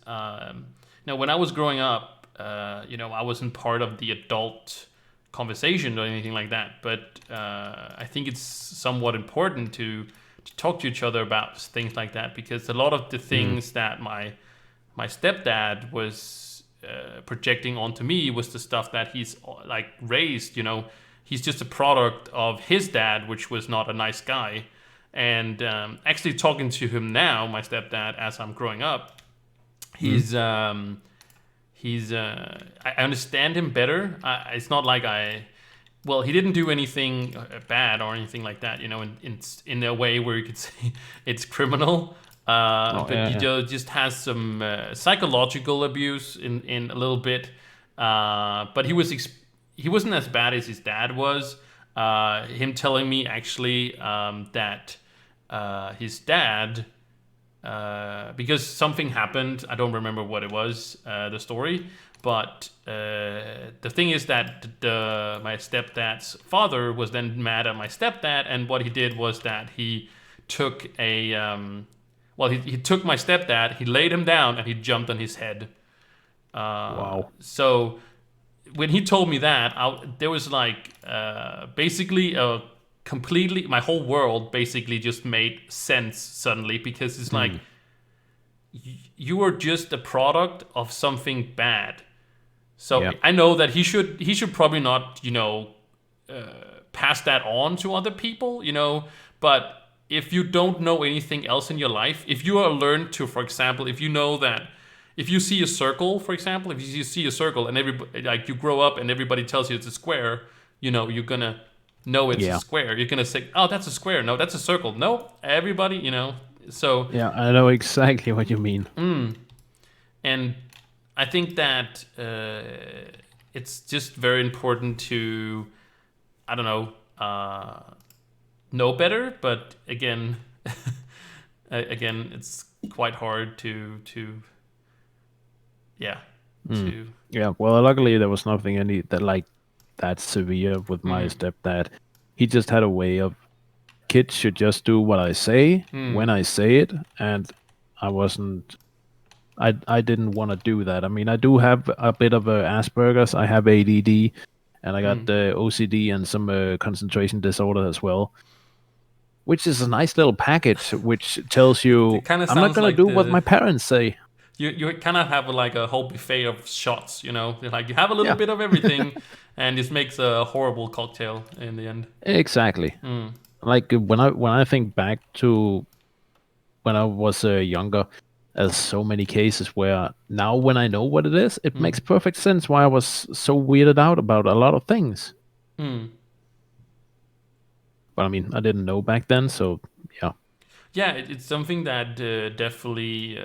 when I was growing up, I wasn't part of the adult conversation or anything like that. But I think it's somewhat important to talk to each other about things like that, because a lot of the Mm. things that my stepdad was projecting onto me was the stuff that he's like raised. He's just a product of his dad, which was not a nice guy. And actually talking to him now, my stepdad, as I'm growing up, Mm. I understand him better. It's not like well, he didn't do anything bad or anything like that, in a way where you could say it's criminal. Oh But yeah, he yeah. just has some psychological abuse in a little bit. But he wasn't as bad as his dad was. Him telling me actually that his dad, because something happened. I don't remember what it was, the story. But the thing is that my stepdad's father was then mad at my stepdad, and what he did was that he took he took my stepdad, he laid him down, and he jumped on his head. Wow. So when he told me that, there was like basically a completely my whole world basically just made sense suddenly, because it's like Mm. you are just a product of something bad. So Yeah. I know that he should probably not pass that on to other people. But if you don't know anything else in your life, if you are learned to, for example, if you know that if you see a circle, for example, if you see a circle and everybody, like, you grow up and everybody tells you it's a square, you're gonna know it's a Yeah. square. You're gonna say, "Oh, that's a square. No, that's a circle." No, everybody, So, Yeah. I know exactly what you mean. and I think that it's just very important to, I don't know better. But again, it's quite hard to yeah Mm. to Yeah. Well, luckily there was nothing any that like that severe with my mm, stepdad. He just had a way of kids should just do what I say mm, when I say it, and I wasn't. I didn't want to do that. I mean, I do have a bit of Asperger's. I have ADD, and I got OCD and some concentration disorder as well, which is a nice little package, which tells you It kind of I'm not sounds gonna like do what my parents say. you kind of have like a whole buffet of shots, you know, like you have a little Yeah, bit of everything, and this makes a horrible cocktail in the end. exactly. Like when I think back to when I was younger, there's so many cases where now when I know what it is, it makes perfect sense why I was so weirded out about a lot of things. Hmm. But I mean, I didn't know back then, so yeah. Yeah, it's something that definitely,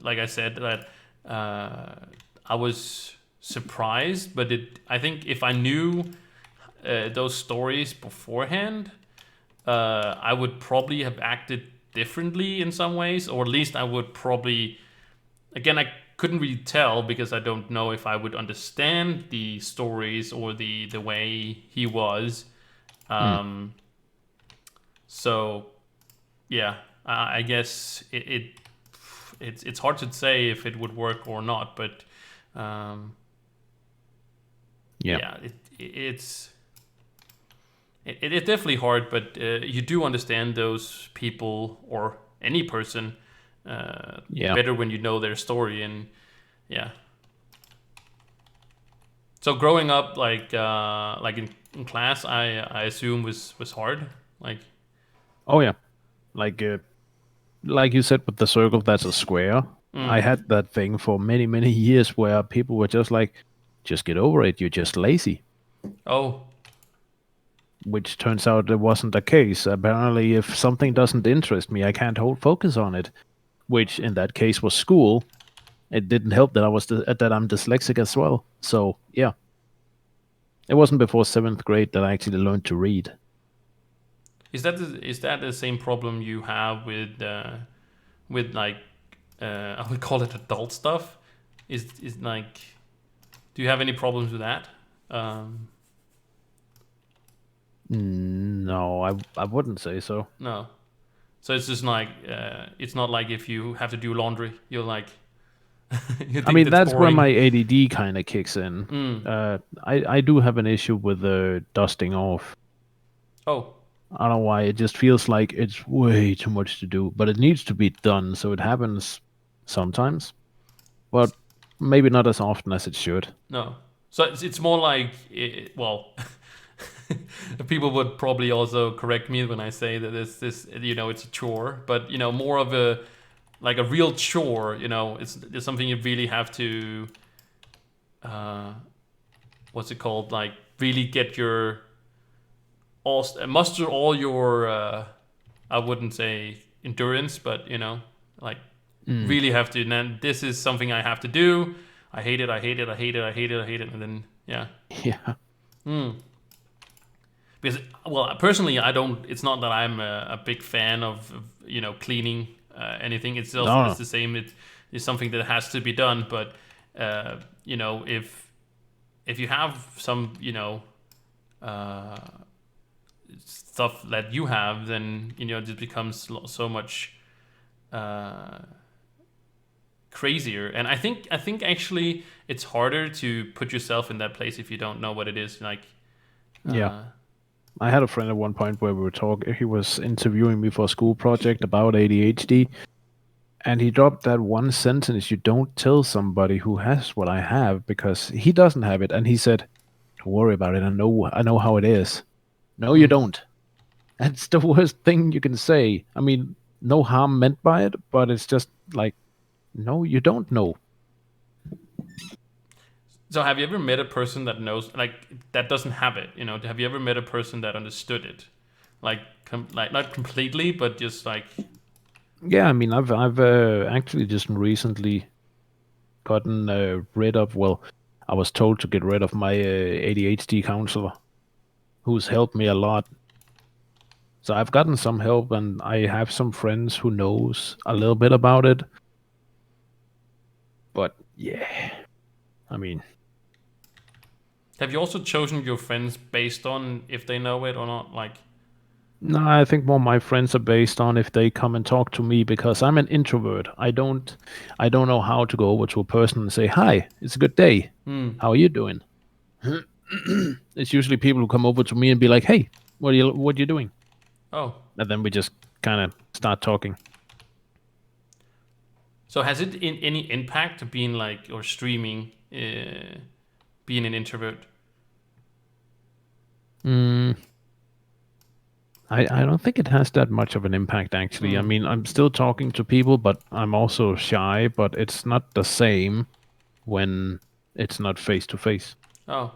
like I said, that I was surprised, but I think if I knew those stories beforehand, I would probably have acted differently in some ways, or at least I would probably, again, I couldn't really tell because I don't know if I would understand the stories or the way he was. Mm, Um, so yeah, I guess it's hard to say if it would work or not, but um, yeah, yeah, it's definitely hard. But you do understand those people or any person yeah. better when you know their story, and yeah. So growing up, like in class, I assume was hard. Like, Oh yeah. Like like you said with the circle, that's a square. I had that thing for many, many years where people were just like, just get over it, you're just lazy. oh, Which turns out it wasn't the case. Apparently, if something doesn't interest me, I can't hold focus on it. Which in that case was school. It didn't help that that I'm dyslexic as well. So yeah, it wasn't before seventh grade that I actually learned to read. is that the same problem you have with like I would call it adult stuff? Is like, do you have any problems with that? Um, No, I wouldn't say so. no. So it's just like it's not like if you have to do laundry, you're like you I think mean, that's that's where boring. my ADD kind of kicks in. I do have an issue with dusting off. Oh, I don't know why. It just feels like it's way too much to do, but it needs to be done. So it happens sometimes, but maybe not as often as it should. no. So it's more like well, people would probably also correct me when I say that this you know it's a chore, but you know more of a like a real chore. You know, it's something you really have to uh, what's it called? Like really get your all muster all your I wouldn't say endurance, but you know, like Mm. really have to. And then this is something I have to do. I hate it. I hate it. I hate it. I hate it. I hate it. And then yeah. Yeah, Because well, personally, I don't. It's not that I'm a big fan of you know cleaning anything. It's also no, it's no. the same. It is something that has to be done. But you know, if you have some you know uh, stuff that you have, then you know it just becomes so much uh, crazier. And I think actually it's harder to put yourself in that place if you don't know what it is. Like, Yeah. uh, I had a friend at one point where we were talking. He was interviewing me for a school project about ADHD, and he dropped that one sentence: "You don't tell somebody who has what I have because he doesn't have it." And he said, "Don't worry about it. I know how it is." No, you don't. That's the worst thing you can say. I mean, no harm meant by it, but it's just like, no, you don't know. so have you ever met a person that knows like that doesn't have it? You know, have you ever met a person that understood it? Like, like not completely, but just like, Yeah, I mean, I've actually just recently gotten rid of. Well, I was told to get rid of my ADHD counselor, who's helped me a lot. So I've gotten some help, and I have some friends who knows a little bit about it. But yeah, I mean, have you also chosen your friends based on if they know it or not? Like, No, I think more my friends are based on if they come and talk to me because I'm an introvert. I don't know how to go over to a person and say, "Hi, it's a good day. Hmm. How are you doing?" It's usually people who come over to me and be like, "Hey, what are you doing?" Oh, And then we just kind of start talking. so has it in any impact to being like or streaming, being an introvert? Mm, I don't think it has that much of an impact actually. I Hmm. mean, I'm still talking to people, but I'm also shy, but it's not the same when it's not face to face. Oh,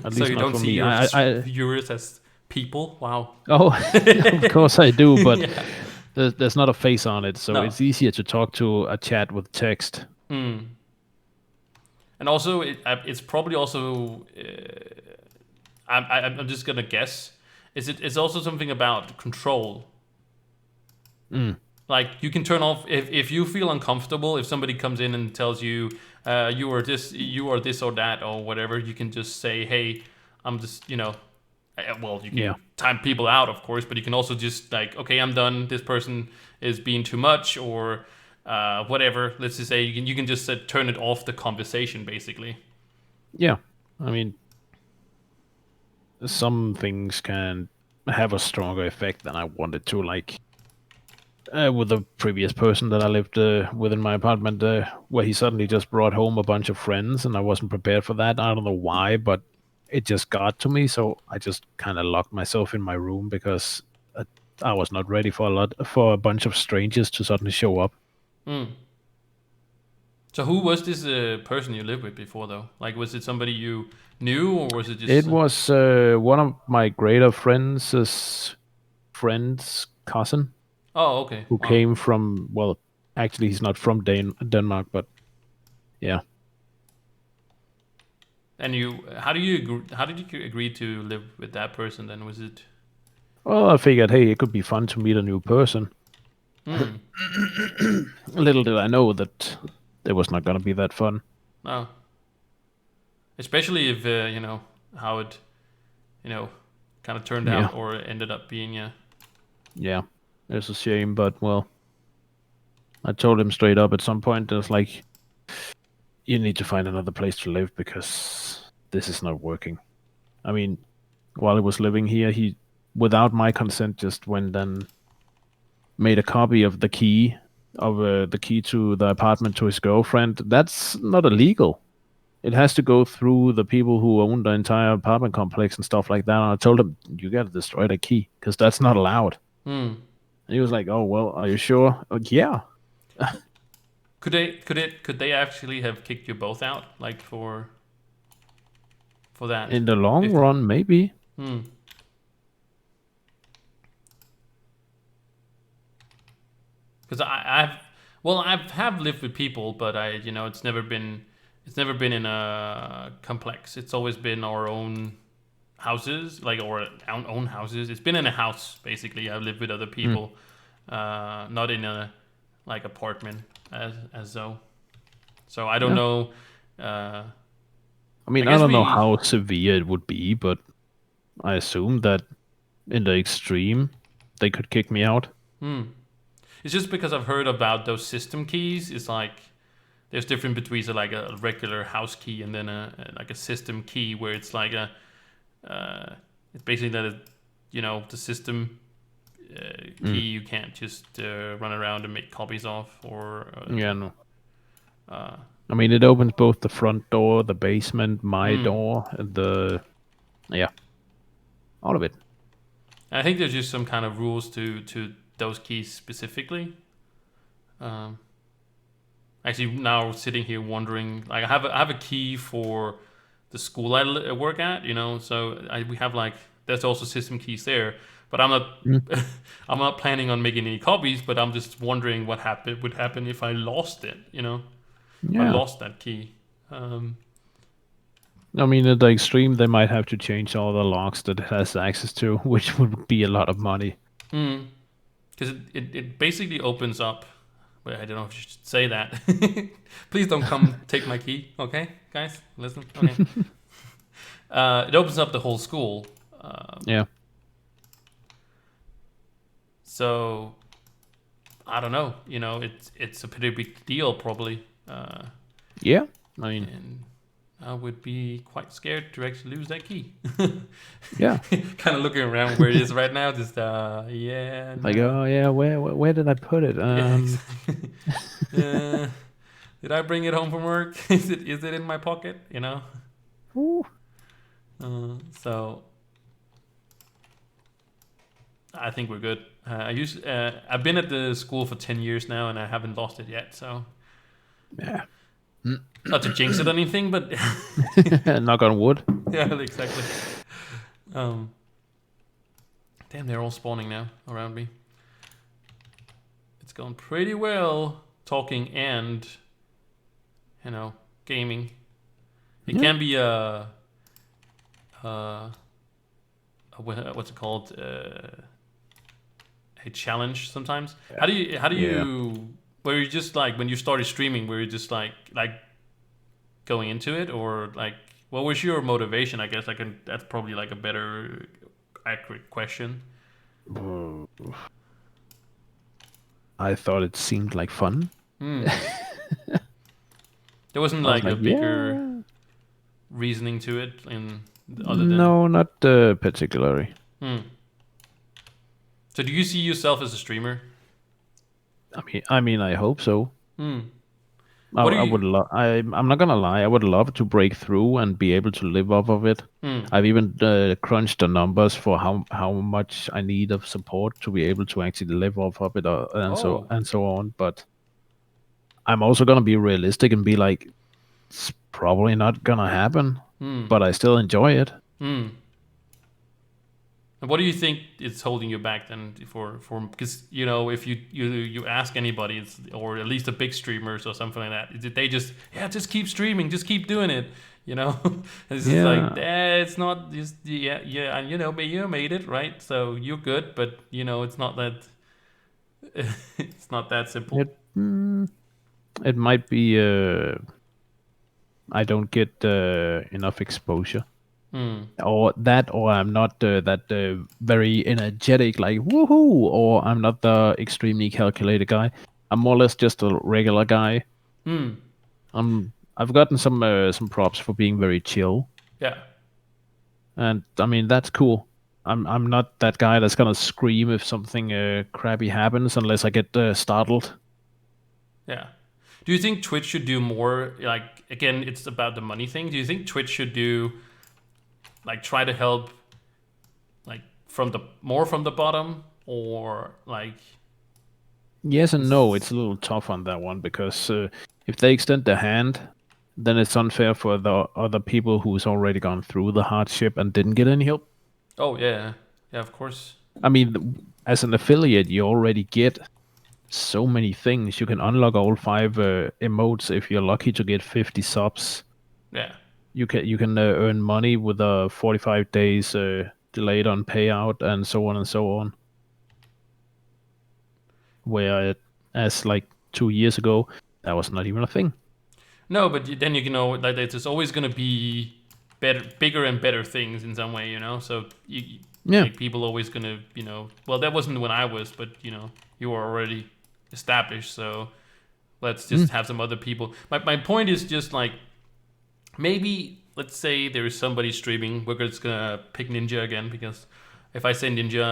At so least you not don't for see me. your I viewers as people? Wow. Oh, of course I do, but Yeah. there's not a face on it, so No. it's easier to talk to a chat with text. Hmm. And also, it's probably also. I'm just gonna guess. Is it? It's also something about control. Mm, Like you can turn off if you feel uncomfortable. If somebody comes in and tells you you are this or that or whatever, you can just say, "Hey, I'm just well, you yeah, can time people out, of course, but you can also just like, okay, I'm done. This person is being too much or whatever. Let's just say you can just turn it off the conversation, basically. yeah. I mean, some things can have a stronger effect than I wanted to. Like with the previous person that I lived with in my apartment, where he suddenly just brought home a bunch of friends, and I wasn't prepared for that. I don't know why, but it just got to me. So I just kind of locked myself in my room because I was not ready for a bunch of strangers to suddenly show up. Mm. So who was this person you lived with before, though? Like, was it somebody you knew, or was it It just? was one of my greater friend's cousin Oh, okay. who Wow. came from, well, actually, he's not from Denmark, but yeah. And how did you agree to live with that person? Then was it? Well, I figured, hey, it could be fun to meet a new person. Hmm. Little did I know that it was not going to be that fun. No. Especially if how it kind of turned Yeah, out or ended up being. Yeah. yeah. It's a shame, but well, I told him straight up at some point, it was like, you need to find another place to live because this is not working. I mean, while he was living here, he, without my consent, just went and made a copy of the key to the apartment to his girlfriend. That's not illegal. It has to go through the people who own the entire apartment complex and stuff like that. And I told him, you got to destroy the key because that's not allowed. Hmm. And he was like, oh well, are you sure? Like, yeah. Could they actually have kicked you both out like for that? In the long If run, maybe. hmm. Because I've have lived with people, but it's never been in a complex. It's always been our own houses, like our own houses. It's been in a house basically. I've lived with other Mm. people, not in a like apartment as though. So I don't Yeah. know. Uh, I I mean, I guess don't know we. how severe it would be, but I assume that in the extreme, they could kick me out. Hmm. It's just because I've heard about those system keys. It's like there's different between like a regular house key and then like a system key where it's like uh, it's basically that the system key Mm. you can't just run around and make copies of or Yeah, no. uh, I mean, it opens both the front door, the basement, my mm. door, and yeah, all of it. I think there's just some kind of rules to those keys specifically. Um, Actually, now sitting here wondering, like I have a key for the school I work at, so we have like there's also system keys there, but I'm not Mm. I'm not planning on making any copies, but I'm just wondering what would happen if I lost it, if I Yeah. lost that key. Um, I mean, at the extreme, they might have to change all the locks that it has access to, which would be a lot of money. mm, because it basically opens up. Well, I don't know if you should say that. Please don't come take my key, okay, guys? Listen, okay. It opens up the whole school. Yeah. So I don't know. You know, it's a pretty big deal probably. Yeah, I mean, And I would be quite scared to actually lose that key. yeah. Kind of looking around where it is right now. Just yeah, Like, no. oh yeah, where did I put it? Yeah, exactly. uh, did I bring it home from work? Is it in my pocket? You know. Ooh. So I think we're good. I've been at the school for 10 years now, and I haven't lost it yet. So Yeah. not to jinx it or anything, but Knock on wood. yeah, exactly. Um, damn, they're all spawning now around me. It's going pretty well talking and gaming. It can be what's it called? A challenge sometimes. How do you were you just like when you started streaming? Were you just like going into it, or like what was your motivation? I guess that's probably like a better accurate question. I thought it seemed like fun. Hmm. There wasn't I was like a like, bigger yeah. reasoning to it, other than. No, not particularly. Hmm. So do you see yourself as a streamer? I mean, I hope so. Hmm. I, What do I you? would love. I'm not gonna lie. I would love to break through and be able to live off of it. Hmm. I've even crunched the numbers for how much I need of support to be able to actually live off of it, Oh. and so on. But I'm also gonna be realistic and be like, it's probably not gonna happen. Hmm. But I still enjoy it. Hmm. And what do you think is holding you back then for because if you ask anybody, or at least the big streamers or something like that, they just keep streaming, just keep doing it, you know. It's just like Yeah, it's not just yeah, and you made it right, so you're good, but it's not that it's not that simple. it it might be. I don't get enough exposure. Hmm. Or I'm not that very energetic, like woohoo, or I'm not the extremely calculated guy. I'm more or less just a regular guy. Hmm. I've gotten some props for being very chill, Yeah. and I mean that's cool. I'm not that guy that's gonna scream if something crappy happens unless I get startled. Yeah. Do you think Twitch should do more? Like again, it's about the money thing. Do you think Twitch should do like try to help like from the bottom, or like Yes and no. It's a little tough on that one because if they extend their hand, then it's unfair for the other people who's already gone through the hardship and didn't get any help. oh yeah, yeah, of course. I mean, as an affiliate, you already get so many things. You can unlock all five emotes if you're lucky to get 50 subs. Yeah. You can earn money with 45 days delayed on payout and so on and so on. Where as like 2 years ago, that was not even a thing. No, but then like there's always gonna be bigger and better things in some way, So Yeah. like people always gonna, well, that wasn't when I was, but you were already established, so let's just Mm. have some other people. My point is just like maybe let's say there is somebody streaming. We're just gonna pick Ninja again because if I say Ninja,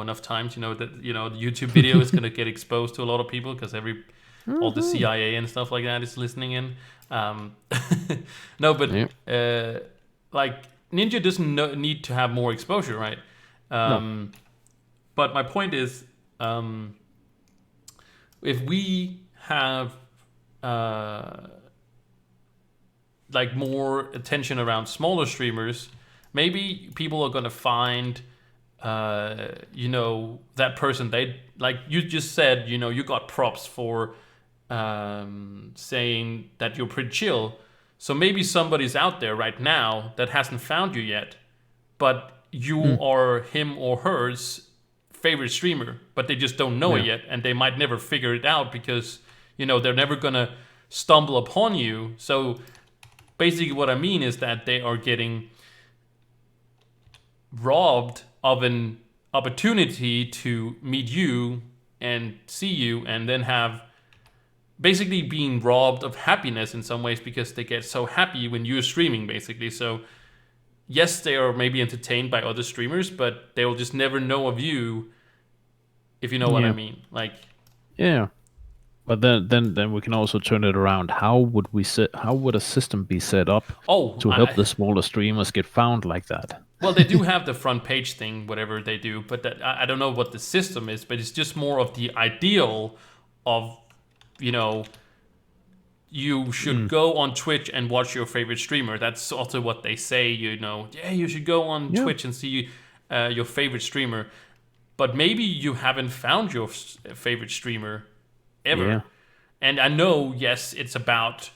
enough times, that the YouTube video is gonna get exposed to a lot of people because all the Mhm. CIA and stuff like that is listening in. No, but Yeah. like Ninja doesn't need to have more exposure, right? No. But my point is, if we have like more attention around smaller streamers, maybe people are gonna find that person they like you just said, you got props for saying that you're pretty chill. So maybe somebody's out there right now that hasn't found you yet, but you Mm. are him or hers favorite streamer, but they just don't know it Yeah. yet, and they might never figure it out because they're never gonna stumble upon you. So basically, what I mean is that they are getting robbed of opportunity to meet you and see you, and then have basically being robbed of happiness in some ways because they get so happy when you're streaming, basically. So yes, they are maybe entertained by other streamers, but they will just never know of you, if you know what I Yeah. mean. Like, Yeah. But then we can also turn it around. How would a system be set up oh, to help the smaller streamers get found like that? well, they do have the front page thing, whatever they do, but I don't know what the system is, but it's just more of the ideal of, you know, you should go on Twitch and watch your favorite streamer. That's also what they say, you know. Yeah, you should go on Yeah. Twitch and see your favorite streamer. But maybe you haven't found your favorite streamer ever. Yeah. And I know, yes, it's about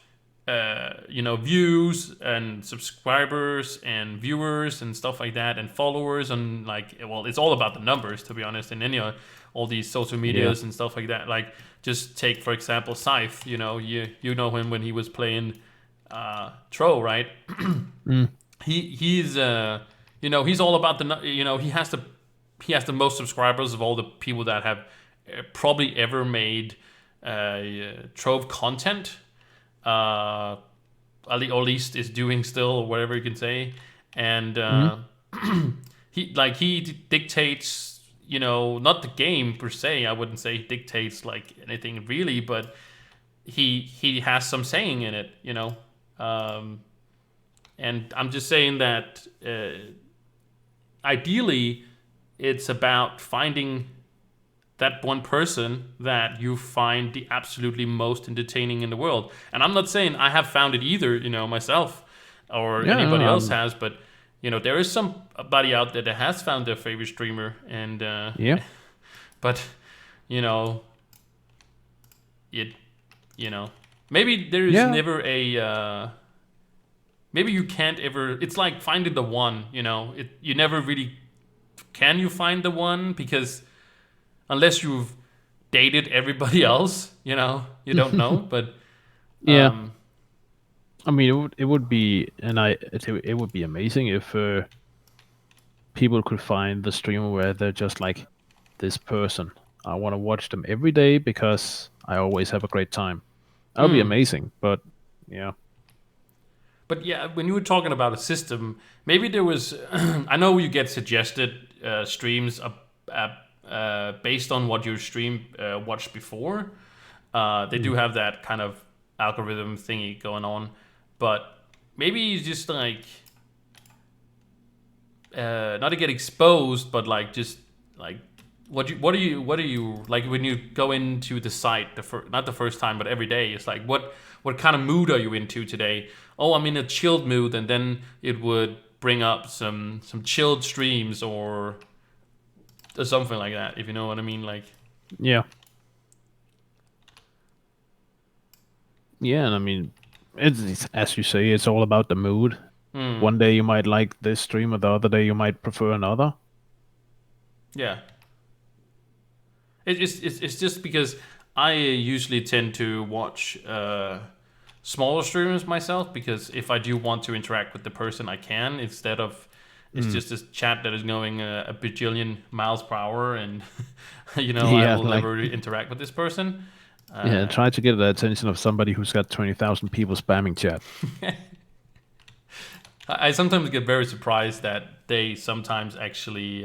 views and subscribers and viewers and stuff like that, and followers, and like, well, it's all about the numbers, to be honest, in any all these social medias and stuff like that. Like, just take, for example, Scythe. You know him when he was playing Tro, right? He's he's all about the he has the most subscribers of all the people that have probably ever made Trove content, or at least is doing still, or whatever you can say. And he dictates, not the game per se. I wouldn't say he dictates like anything really, but he has some saying in it, and I'm just saying that ideally it's about finding that one person that you find the absolutely most entertaining in the world. And I'm not saying I have found it either, myself, or anybody else has, but there is somebody out there that has found their favorite streamer, and but maybe there is never a maybe you can't ever. It's like finding the one, you never really can you find the one, because unless you've dated everybody else, you don't know. But I mean, it would be, it would be amazing if people could find the streamer where they're just like, this person, I want to watch them every day because I always have a great time. That would be amazing. But yeah. But yeah, when you were talking about a system, maybe there was. I know you get suggested streams based on what your stream watched before. They do have that kind of algorithm thingy going on, but maybe it's just like not to get exposed, but like just like what are you like when you go into the site not the first time, but every day. It's like what kind of mood are you into today? Oh, I'm in a chilled mood, and then it would bring up some chilled streams or something like that, if you know what I mean. Like, yeah, and I mean, it's as you say, it's all about the mood. One day you might like this streamer, the other day you might prefer another. Yeah, it's just because I usually tend to watch smaller streamers myself, because if I do want to interact with the person, I can, instead of it's just this chat that is going a bajillion miles per hour, and I will never interact with this person. Try to get the attention of somebody who's got 20,000 people spamming chat. I sometimes get very surprised that they sometimes actually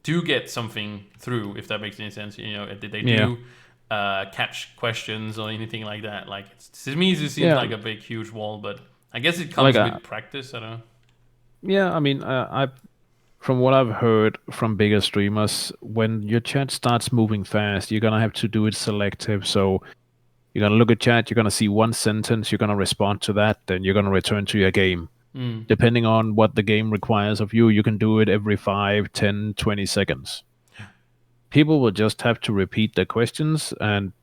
do get something through, if that makes any sense. They do catch questions or anything like that. Like, to me, it seems like a big, huge wall, but I guess it comes with practice. I don't know. Yeah, I mean, from what I've heard from bigger streamers, when your chat starts moving fast, you're gonna have to do it selective. So you're gonna look at chat, you're gonna see one sentence, you're gonna respond to that, then you're gonna return to your game. Depending on what the game requires of you, you can do it every 5, 10, 20 seconds. People will just have to repeat their questions and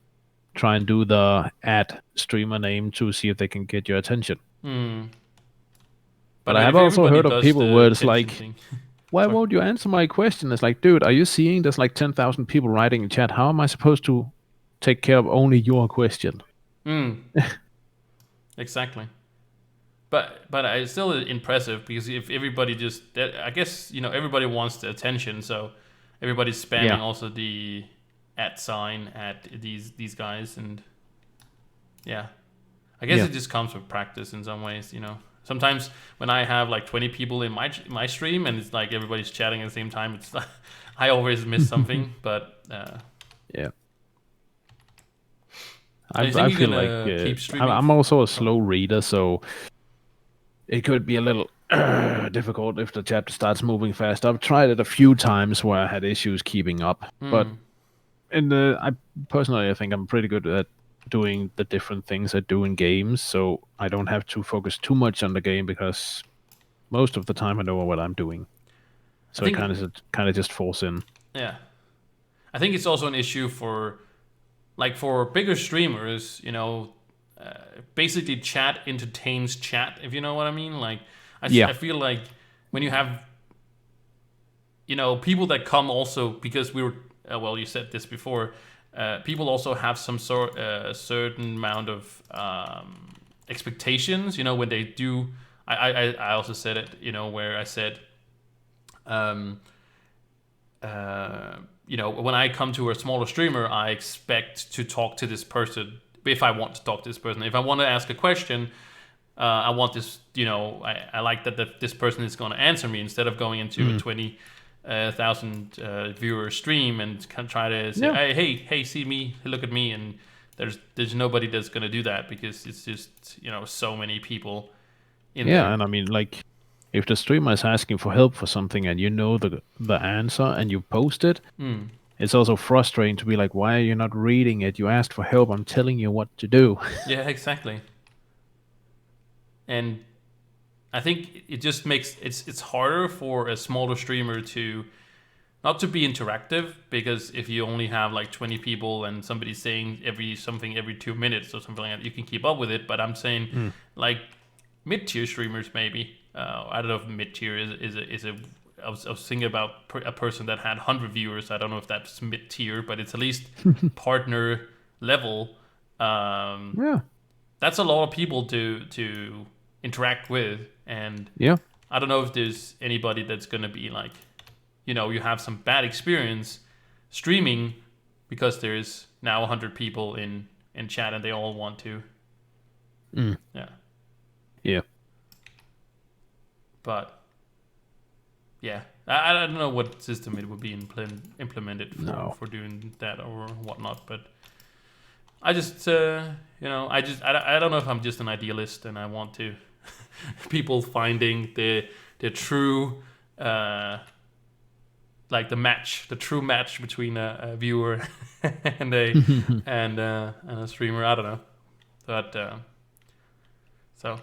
try and do the add streamer name to see if they can get your attention. But I have also heard of people where it's like, why won't you answer my question? It's like, dude, are you seeing there's like 10,000 people writing in chat? How am I supposed to take care of only your question? Exactly. but it's still impressive because if everybody I guess everybody wants the attention, so everybody's spamming also the @ at these guys, and yeah, I guess it just comes with practice in some ways. Sometimes when I have like 20 people in my stream and it's like everybody's chatting at the same time, it's like, I always miss something. But yeah. I I feel like keep streaming. I'm also a slow reader, so it could be a little difficult if the chapter starts moving fast. I've tried it a few times where I had issues keeping up, but I personally I think I'm pretty good at doing the different things I do in games, so I don't have to focus too much on the game because most of the time I know what I'm doing. So it kind of just falls in. Yeah, I think it's also an issue for bigger streamers. Basically chat entertains chat, if you know what I mean. Like I feel like when you have people that come also because we were well, you said this before. People also have some certain amount of expectations. When they do. I also said it. Where I said, when I come to a smaller streamer, I expect to talk to this person if I want to talk to this person. If I want to ask a question, I want this. I like that this person is going to answer me instead of going into a 20,000 viewer stream and kind of try to say, hey, see me, look at me, and there's nobody that's gonna do that because it's just so many people in there. And I mean, like, if the streamer is asking for help for something and you know the answer and you post it, it's also frustrating to be like, why are you not reading it? You asked for help. I'm telling you what to do. Yeah, exactly. And I think it just makes it's harder for a smaller streamer to not to be interactive, because if you only have like 20 people and somebody's saying something every 2 minutes or something like that, you can keep up with it. But I'm saying like mid-tier streamers maybe. I don't know if mid-tier is a I was thinking about a person that had 100 viewers. I don't know if that's mid-tier, but it's at least partner level. That's a lot of people to interact with, and I don't know if there's anybody that's gonna be like, you have some bad experience streaming because there's now 100 people in chat and they all want to. Yeah. But yeah, I don't know what system it would be implemented for doing that or whatnot, but I just I don't know if I'm just an idealist and I want to people finding the true like the true match between a viewer and a streamer. I don't know, but so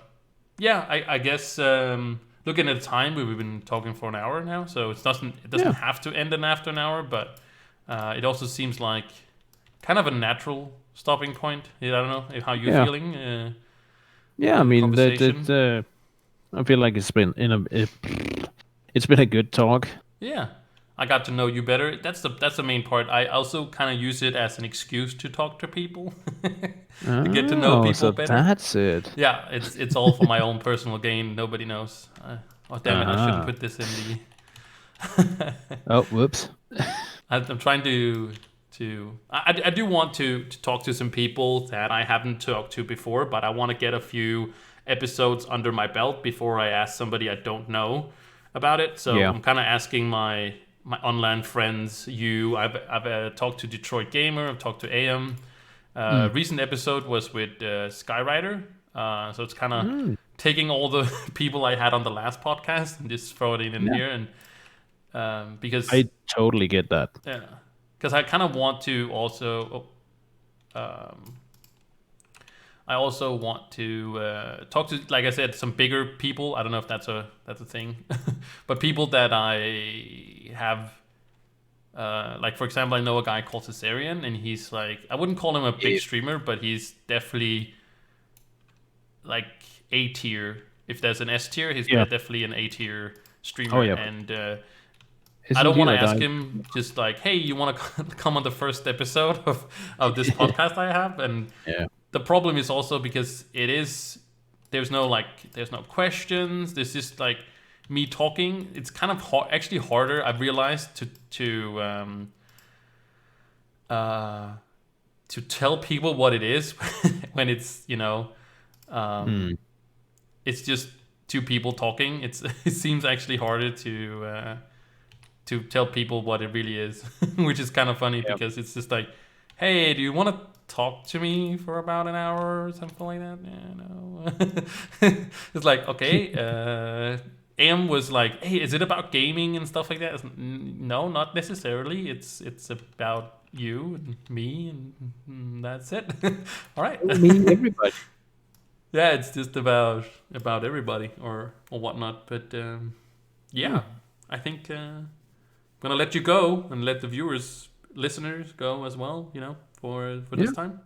yeah, I guess looking at the time, we've been talking for an hour now, so it doesn't have to end after an hour, but it also seems like kind of a natural stopping point. I don't know how you're feeling. I mean, I feel like it's been it's been a good talk. Yeah, I got to know you better. That's the main part. I also kind of use it as an excuse to talk to people, to get to know people better. That's it. Yeah, it's all for my own personal gain. Nobody knows. Oh damn it! I shouldn't put this in the. Oh, whoops. I'm trying to. I do want to talk to some people that I haven't talked to before, but I want to get a few episodes under my belt before I ask somebody I don't know about it. So I'm kind of asking my online friends. I've talked to Detroit Gamer. I've talked to AM. Recent episode was with Skyrider. So it's kind of taking all the people I had on the last podcast and just throwing it in here, and because I totally get that. Yeah. Because I kind of want to also, I also want to talk to, like I said, some bigger people. I don't know if that's a thing, but people that I have, like for example, I know a guy called Caesarian, and he's like, I wouldn't call him a big streamer, but he's definitely like A tier. If there's an S tier, he's definitely an A tier streamer, and. I don't want to ask him just like, hey, you want to come on the first episode of this podcast I have? And the problem is also because it is there's no questions. There's just like me talking. It's kind of actually harder, I've realized, to tell people what it is when it's Hmm. it's just two people talking. It seems actually harder to tell people what it really is, which is kind of funny Yep. because it's just like, hey, do you want to talk to me for about an hour or something like that? Yeah, no. It's like, okay. Am was like, hey, is it about gaming and stuff like that? No, not necessarily. It's about you and me, and that's it. All right. Oh, me, everybody. Yeah, it's just about everybody or whatnot. But Hmm. yeah, I think I'm gonna let you go and let the viewers, listeners, go as well. For Yeah. this time.